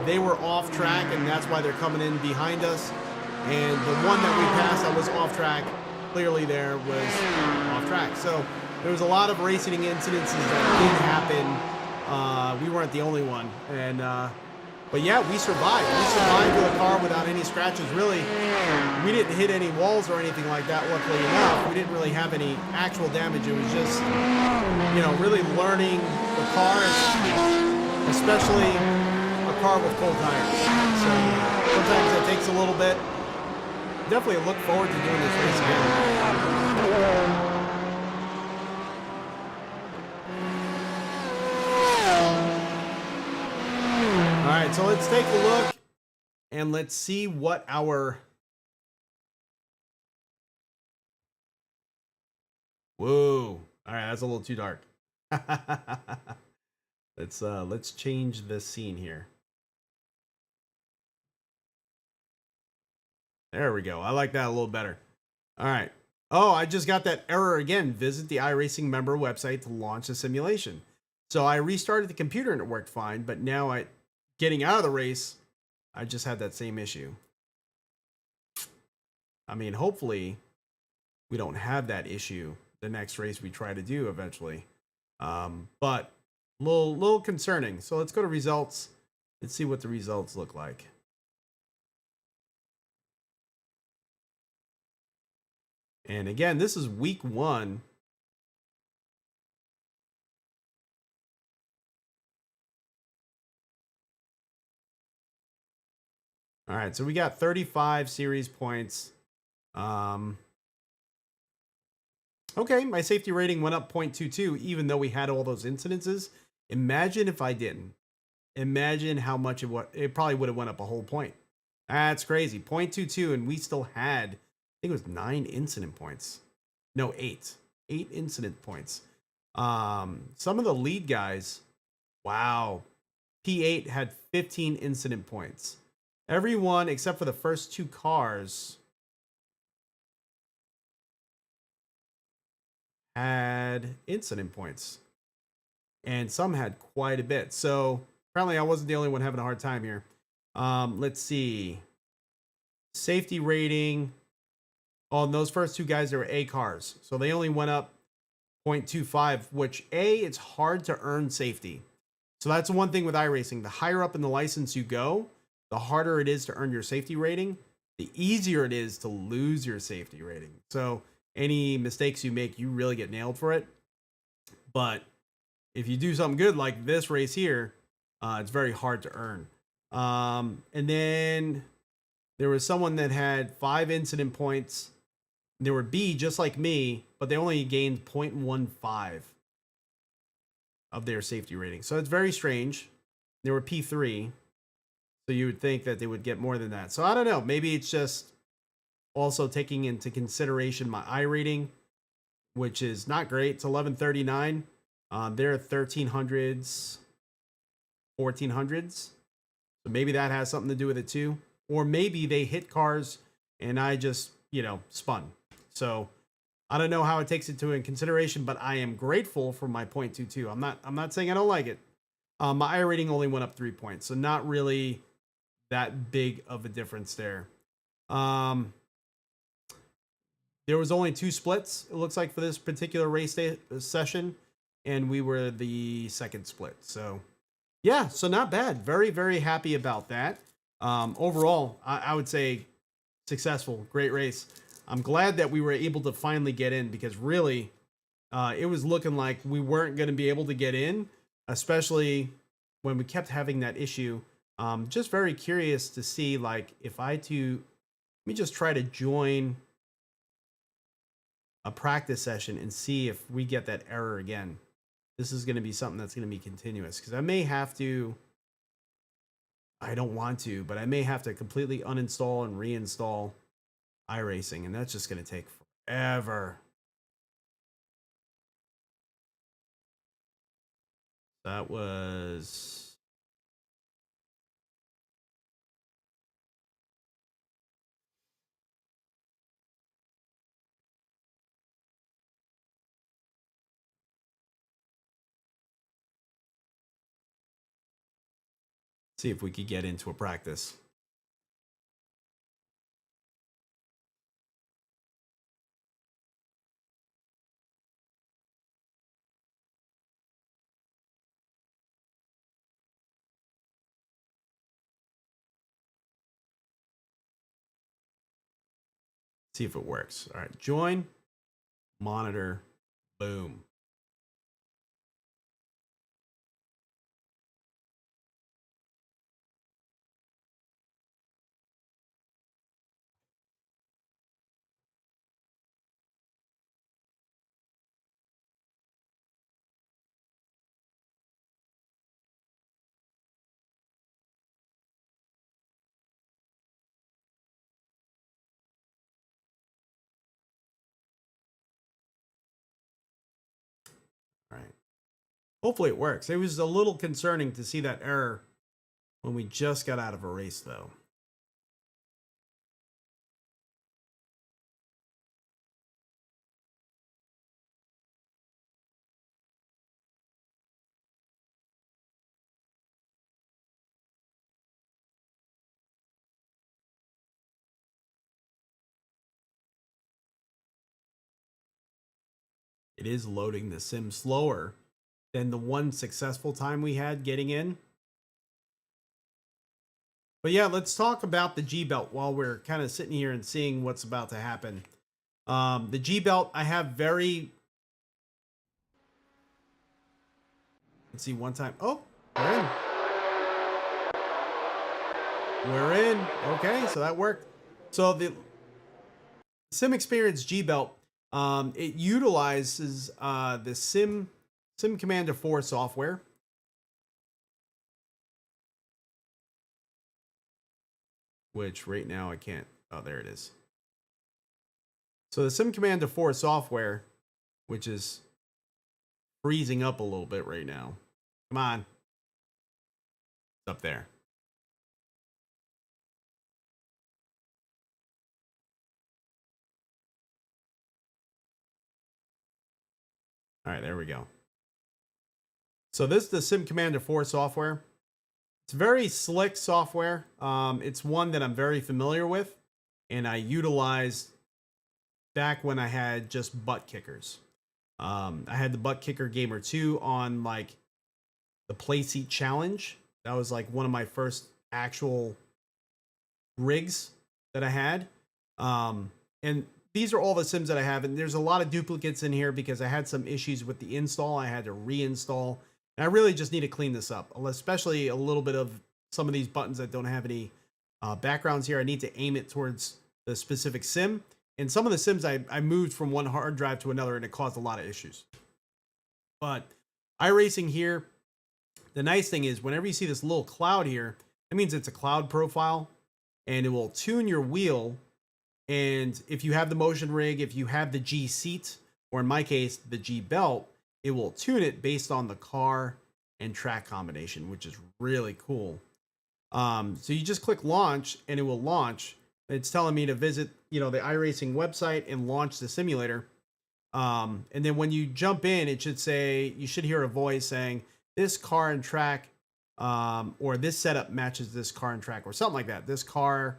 they were off track, and that's why they're coming in behind us. And the one that we passed that was off track, clearly there was off track. So there was a lot of racing incidences that did happen. We weren't the only one, and but yeah, we survived. We survived with a car without any scratches. Really, we didn't hit any walls or anything like that, luckily enough. We didn't really have any actual damage. It was just, you know, really learning the car, especially a car with cold tires. So sometimes it takes a little bit. Definitely look forward to doing this race again. All right, so let's take a look and let's see what our... Whoa. All right, that's a little too dark. Let's change the scene here. There we go. I like that a little better. All right. Oh, I just got that error again. Visit the iRacing member website to launch the simulation. So I restarted the computer and it worked fine, but now getting out of the race, I just had that same issue. I mean, hopefully we don't have that issue the next race we try to do eventually. But a little concerning. So let's go to results. Let's see what the results look like. And again, this is week 1. All right, so we got 35 series points. Okay, my safety rating went up 0.22, even though we had all those incidences. Imagine if I didn't. Imagine how much it probably would have went up a whole point. That's crazy. 0.22, and we still had, I think it was 9 incident points. No, 8. 8 incident points. Some of the lead guys, wow. P8 had 15 incident points. Everyone except for the first 2 cars had incident points. And some had quite a bit. So apparently I wasn't the only one having a hard time here. Let's see. Safety rating. Oh, and those first 2 guys, they were A cars. So they only went up 0.25, which it's hard to earn safety. So that's one thing with iRacing. The higher up in the license you go, the harder it is to earn your safety rating, the easier it is to lose your safety rating. So any mistakes you make, you really get nailed for it. But if you do something good like this race here, it's very hard to earn. And then there was someone that had 5 incident points. They were B, just like me, but they only gained 0.15 of their safety rating. So it's very strange. They were P3. So you would think that they would get more than that. So I don't know. Maybe it's just also taking into consideration my I rating, which is not great. It's 1139. They're 1300s, 1400s. So maybe that has something to do with it too. Or maybe they hit cars and I just, spun. So I don't know how it takes it into consideration, but I am grateful for my 0.22. I'm not saying I don't like it. My I rating only went up 3 points. So not really that big of a difference there. There was only 2 splits, it looks like, for this particular race session, and we were the second split. So, yeah, so not bad. Very, very happy about that. Overall, I would say successful, great race. I'm glad that we were able to finally get in because really, it was looking like we weren't going to be able to get in, especially when we kept having that issue. Just very curious to see, like, if let me just try to join a practice session and see if we get that error again. This is going to be something that's going to be continuous, because I may have to, I don't want to, but I may have to completely uninstall and reinstall iRacing, and that's just going to take forever. That was... see if we could get into a practice. See if it works. All right, join, monitor, boom. All right. Hopefully it works. It was a little concerning to see that error when we just got out of a race, though. It is loading the sim slower than the one successful time we had getting in. But yeah, let's talk about the G belt while we're kind of sitting here and seeing what's about to happen. The G belt, I have very... Let's see, one time. Oh, we're in. We're in. Okay, so that worked. So the Simxperience G belt, it utilizes the Sim Commander 4 software. Which right now I can't. Oh, there it is. So the Sim Commander 4 software, which is freezing up a little bit right now. Come on. It's up there. All right, there we go. So this is the Sim Commander 4 software. It's very slick software. It's one that I'm very familiar with, and I utilized back when I had just butt kickers. I had the butt kicker gamer 2 on like the playseat challenge. That was like one of my first actual rigs that I had. And these are all the sims that I have, and there's a lot of duplicates in here because I had some issues with the install. I had to reinstall. And I really just need to clean this up, especially a little bit of some of these buttons that don't have any backgrounds here. I need to aim it towards the specific sim. And some of the sims I moved from one hard drive to another, and it caused a lot of issues. But iRacing here, the nice thing is whenever you see this little cloud here, that means it's a cloud profile, and it will tune your wheel. And if you have the motion rig, if you have the G seat, or in my case, the G belt, it will tune it based on the car and track combination, which is really cool. So you just click launch and it will launch. It's telling me to visit, the iRacing website and launch the simulator. And then when you jump in, it should say, you should hear a voice saying this car and track, or this setup matches this car and track, or something like that. This car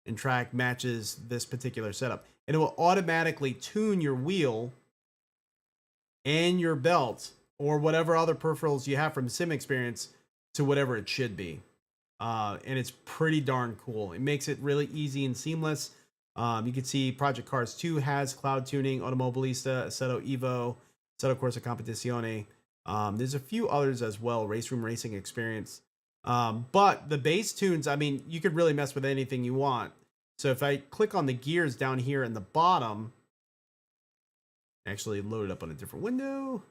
and track matches this particular setup. And it will automatically tune your wheel and your belt or whatever other peripherals you have from Simxperience to whatever it should be. And it's pretty darn cool. It makes it really easy and seamless. You can see Project Cars 2 has cloud tuning, Automobilista, Assetto Evo, Assetto Corsa Competizione. There's a few others as well, Race Room Racing Experience. But the base tunes, I mean, you could really mess with anything you want. So if I click on the gears down here in the bottom, Actually load it up on a different window.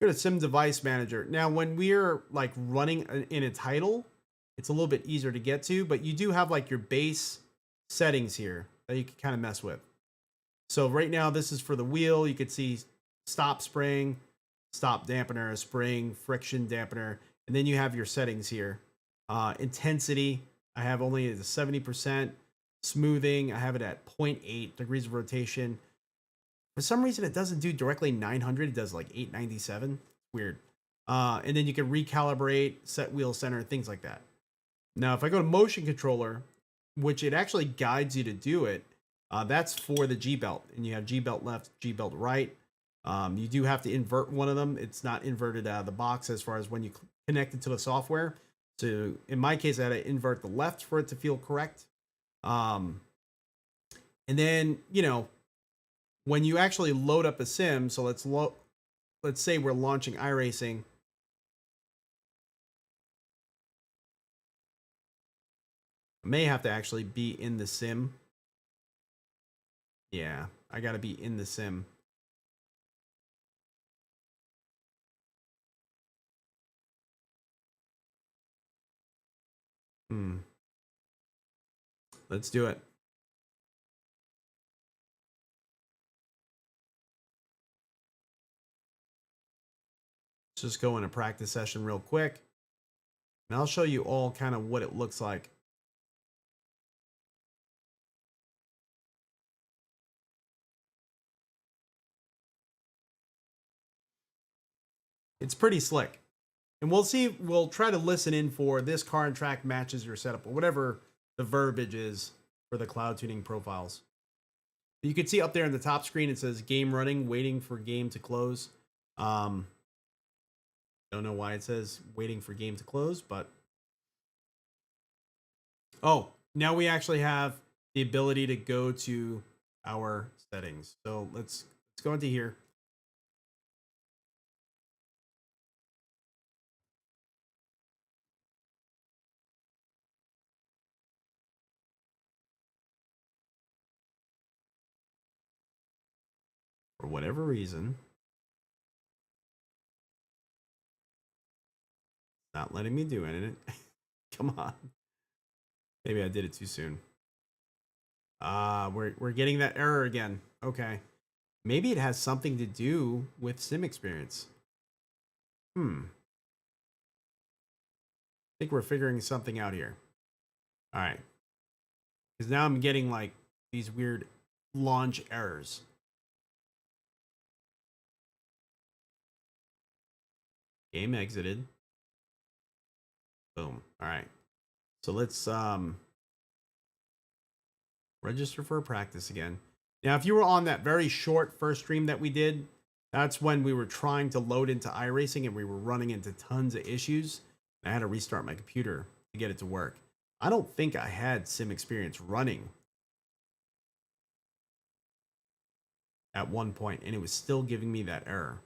Go to Sim Device Manager. Now, when we're like running in a title, it's a little bit easier to get to, but you do have like your base settings here that you can kind of mess with. So right now, this is for the wheel. You could see stop spring, stop dampener, spring, friction dampener, and then you have your settings here. Intensity, I have only the 70%. Smoothing, I have it at 0.8 degrees of rotation. For some reason, it doesn't do directly 900. It does like 897. Weird. And then you can recalibrate, set wheel center, things like that. Now, if I go to motion controller, which it actually guides you to do it, that's for the G belt. And you have G belt left, G belt right. You do have to invert one of them. It's not inverted out of the box as far as when you connect it to the software. So in my case, I had to invert the left for it to feel correct. And then, you know, when you actually load up a sim, so let's say we're launching iRacing. I may have to actually be in the sim. Yeah, I got to be in the sim. Let's do it. Let's just go in a practice session real quick. And I'll show you all kind of what it looks like. It's pretty slick. And we'll try to listen in for this car and track matches your setup, or whatever the verbiage is for the cloud tuning profiles. You can see up there in the top screen, it says game running, waiting for game to close. Don't know why it says waiting for game to close, but oh, now we actually have the ability to go to our settings. So let's go into here. For whatever reason, not letting me do it. Come on. Maybe I did it too soon. We're getting that error again. Okay. Maybe it has something to do with Simxperience. I think we're figuring something out here. All right. Because now I'm getting like these weird launch errors. Game exited. Boom. All right. So let's register for a practice again. Now, if you were on that very short first stream that we did, that's when we were trying to load into iRacing and we were running into tons of issues. I had to restart my computer to get it to work. I don't think I had Simxperience running at one point, and it was still giving me that error.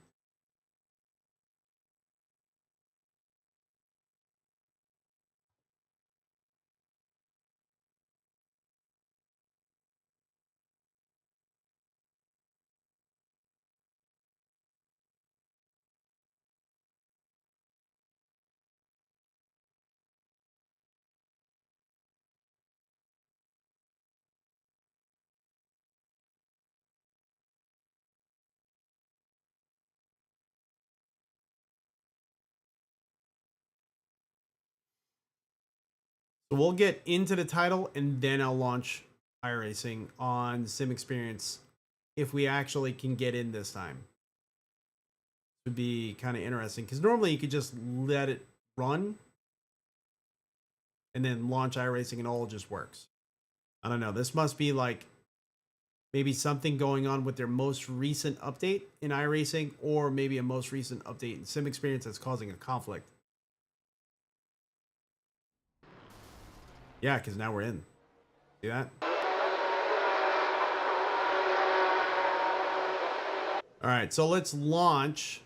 So we'll get into the title and then I'll launch iRacing on Simxperience if we actually can get in this time. It would be kind of interesting because normally you could just let it run and then launch iRacing and all just works. I don't know. This must be like maybe something going on with their most recent update in iRacing, or maybe a most recent update in Simxperience that's causing a conflict. Yeah, because now we're in. See that? All right, so let's launch.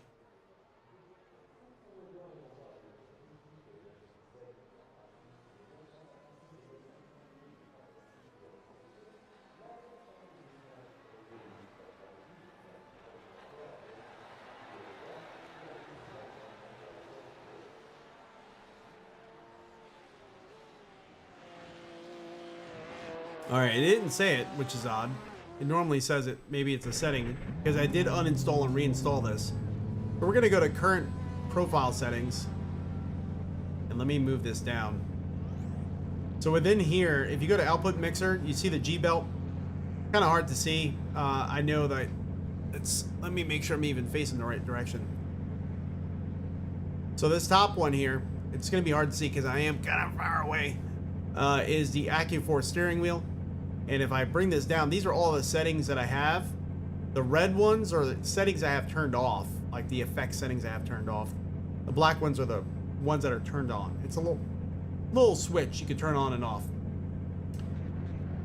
All right, it didn't say it, which is odd. It normally says it. Maybe it's a setting because I did uninstall and reinstall this. But we're gonna go to current profile settings, and let me move this down. So within here, if you go to output mixer, you see the G belt. Kind of hard to see. I know that it's. Let me make sure I'm even facing the right direction. So this top one here, it's gonna be hard to see because I am kind of far away. Is the AccuForce steering wheel. And if I bring this down, these are all the settings that I have. The red ones are the settings I have turned off, like the effect settings I have turned off. The black ones are the ones that are turned on. It's a little switch you can turn on and off.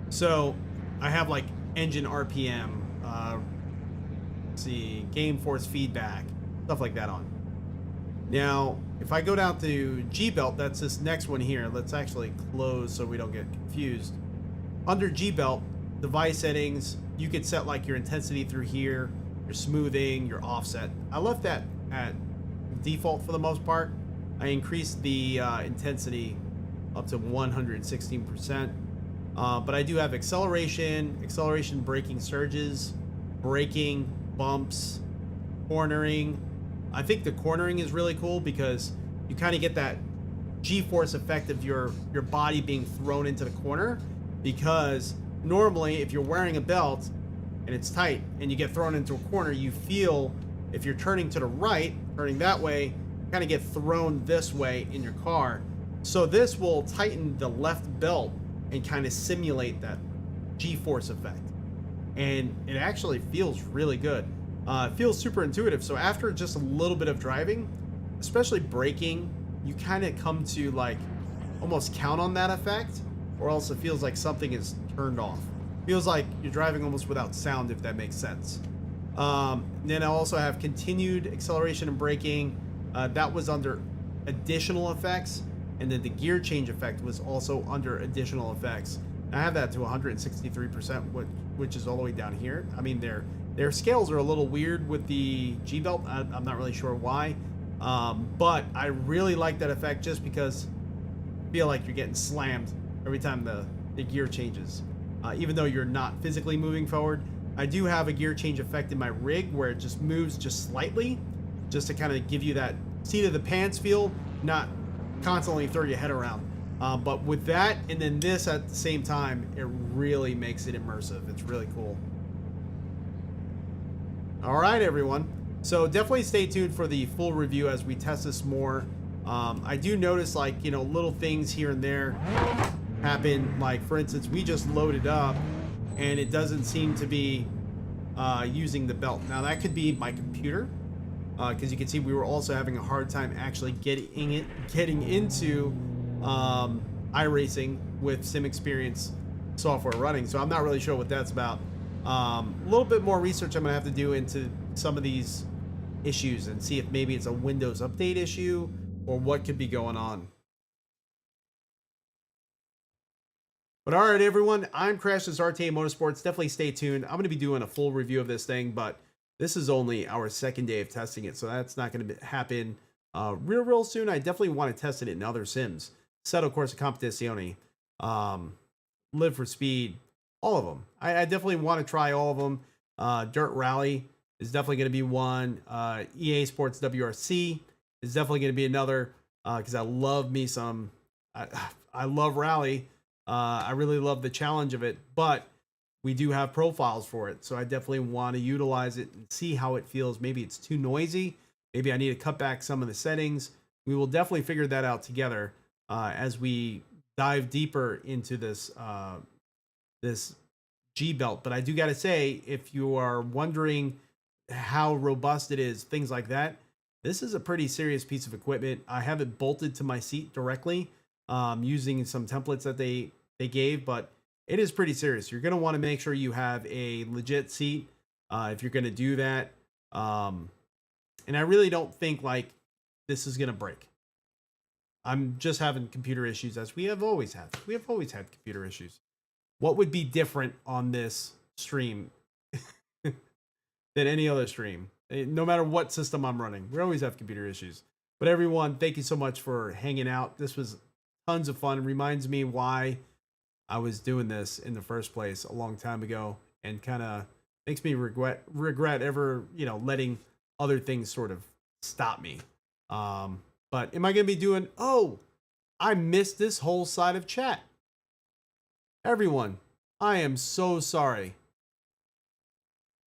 So I have like engine RPM, let's see, game force feedback, stuff like that on. Now, if I go down to G belt, that's this next one here. Let's actually close so we don't get confused. Under G belt, device settings, you could set like your intensity through here, your smoothing, your offset. I left that at default for the most part. I increased the intensity up to 116%. But I do have acceleration, braking surges, braking, bumps, cornering. I think the cornering is really cool because you kind of get that G-force effect of your body being thrown into the corner, because normally if you're wearing a belt and it's tight and you get thrown into a corner, you feel if you're turning to the right, turning that way, you kind of get thrown this way in your car. So this will tighten the left belt and kind of simulate that G-force effect. And it actually feels really good. It feels super intuitive. So after just a little bit of driving, especially braking, you kind of come to like almost count on that effect, or else it feels like something is turned off. Feels like you're driving almost without sound, if that makes sense. Then I also have continued acceleration and braking. That was under additional effects. And then the gear change effect was also under additional effects. And I have that to 163%, which is all the way down here. I mean, their scales are a little weird with the G belt. I'm not really sure why. But I really like that effect just because I feel like you're getting slammed every time the gear changes. Even though you're not physically moving forward. I do have a gear change effect in my rig where it just moves just slightly, just to kind of give you that seat of the pants feel, not constantly throw your head around. But with that and then this at the same time, it really makes it immersive. It's really cool. All right, everyone. So definitely stay tuned for the full review as we test this more. I do notice, like, you know, little things here and there happen. Like, for instance, we just loaded up and it doesn't seem to be using the belt. Now that could be my computer, because you can see we were also having a hard time actually getting into iRacing with Simxperience software running. So I'm not really sure what that's about. A little bit more research I'm gonna have to do into some of these issues and see if maybe it's a Windows update issue or what could be going on. But all right, everyone, I'm Crash, this RTA Motorsports. Definitely stay tuned. I'm going to be doing a full review of this thing, but this is only our second day of testing it, so that's not going to happen real soon. I definitely want to test it in other sims. Settle Corsa Competizione, Live for Speed, all of them. I definitely want to try all of them. Dirt Rally is definitely going to be one. EA Sports WRC is definitely going to be another, because I love me some. I love Rally. I really love the challenge of it, but we do have profiles for it. So I definitely want to utilize it and see how it feels. Maybe it's too noisy. Maybe I need to cut back some of the settings. We will definitely figure that out together as we dive deeper into this this G belt. But I do got to say, if you are wondering how robust it is, things like that, this is a pretty serious piece of equipment. I have it bolted to my seat directly, using some templates that they gave, but it is pretty serious. You're going to want to make sure you have a legit seat if you're going to do that. And I really don't think like this is going to break. I'm just having computer issues, as we have always had. We have always had computer issues. What would be different on this stream than any other stream? No matter what system I'm running, we always have computer issues. But everyone, thank you so much for hanging out. This was tons of fun. It reminds me why I was doing this in the first place a long time ago, and kind of makes me regret ever, you know, letting other things sort of stop me. Um, but am I going to be doing, oh, I missed this whole side of chat. Everyone, I am so sorry.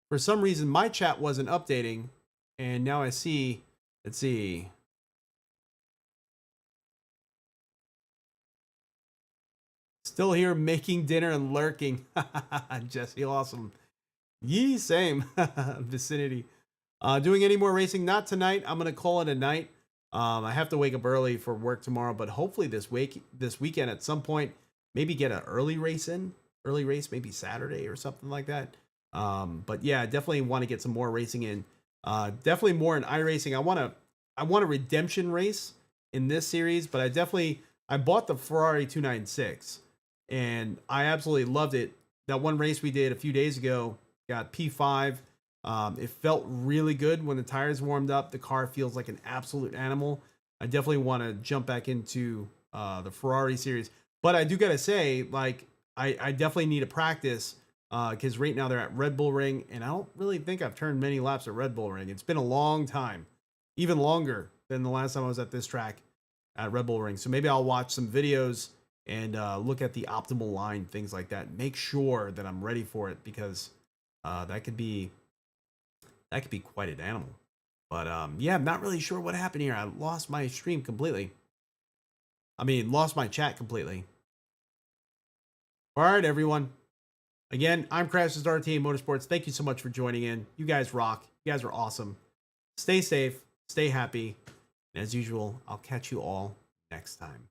For some reason, my chat wasn't updating, and now I see, let's see. Still here making dinner and lurking. Jesse, awesome. Yee, same. Vicinity. Doing any more racing? Not tonight. I'm going to call it a night. I have to wake up early for work tomorrow, but hopefully this weekend at some point, maybe get an early race in. Early race, maybe Saturday or something like that. But yeah, definitely want to get some more racing in. Definitely more in iRacing. I want a redemption race in this series, but I bought the Ferrari 296 and I absolutely loved it. That one race we did a few days ago got P5. It felt really good when the tires warmed up. The car feels like an absolute animal. I definitely want to jump back into the Ferrari series, but I do gotta say, like, I definitely need to practice because right now they're at Red Bull Ring, and I don't really think I've turned many laps at Red Bull Ring. It's been a long time, even longer than the last time I was at this track at Red Bull Ring. So maybe I'll watch some videos and look at the optimal line, things like that. Make sure that I'm ready for it because that could be quite an animal. But yeah, I'm not really sure what happened here. I lost my stream completely. I mean, lost my chat completely. All right, everyone. Again, I'm Crashes RTA Motorsports. Thank you so much for joining in. You guys rock. You guys are awesome. Stay safe. Stay happy. And as usual, I'll catch you all next time.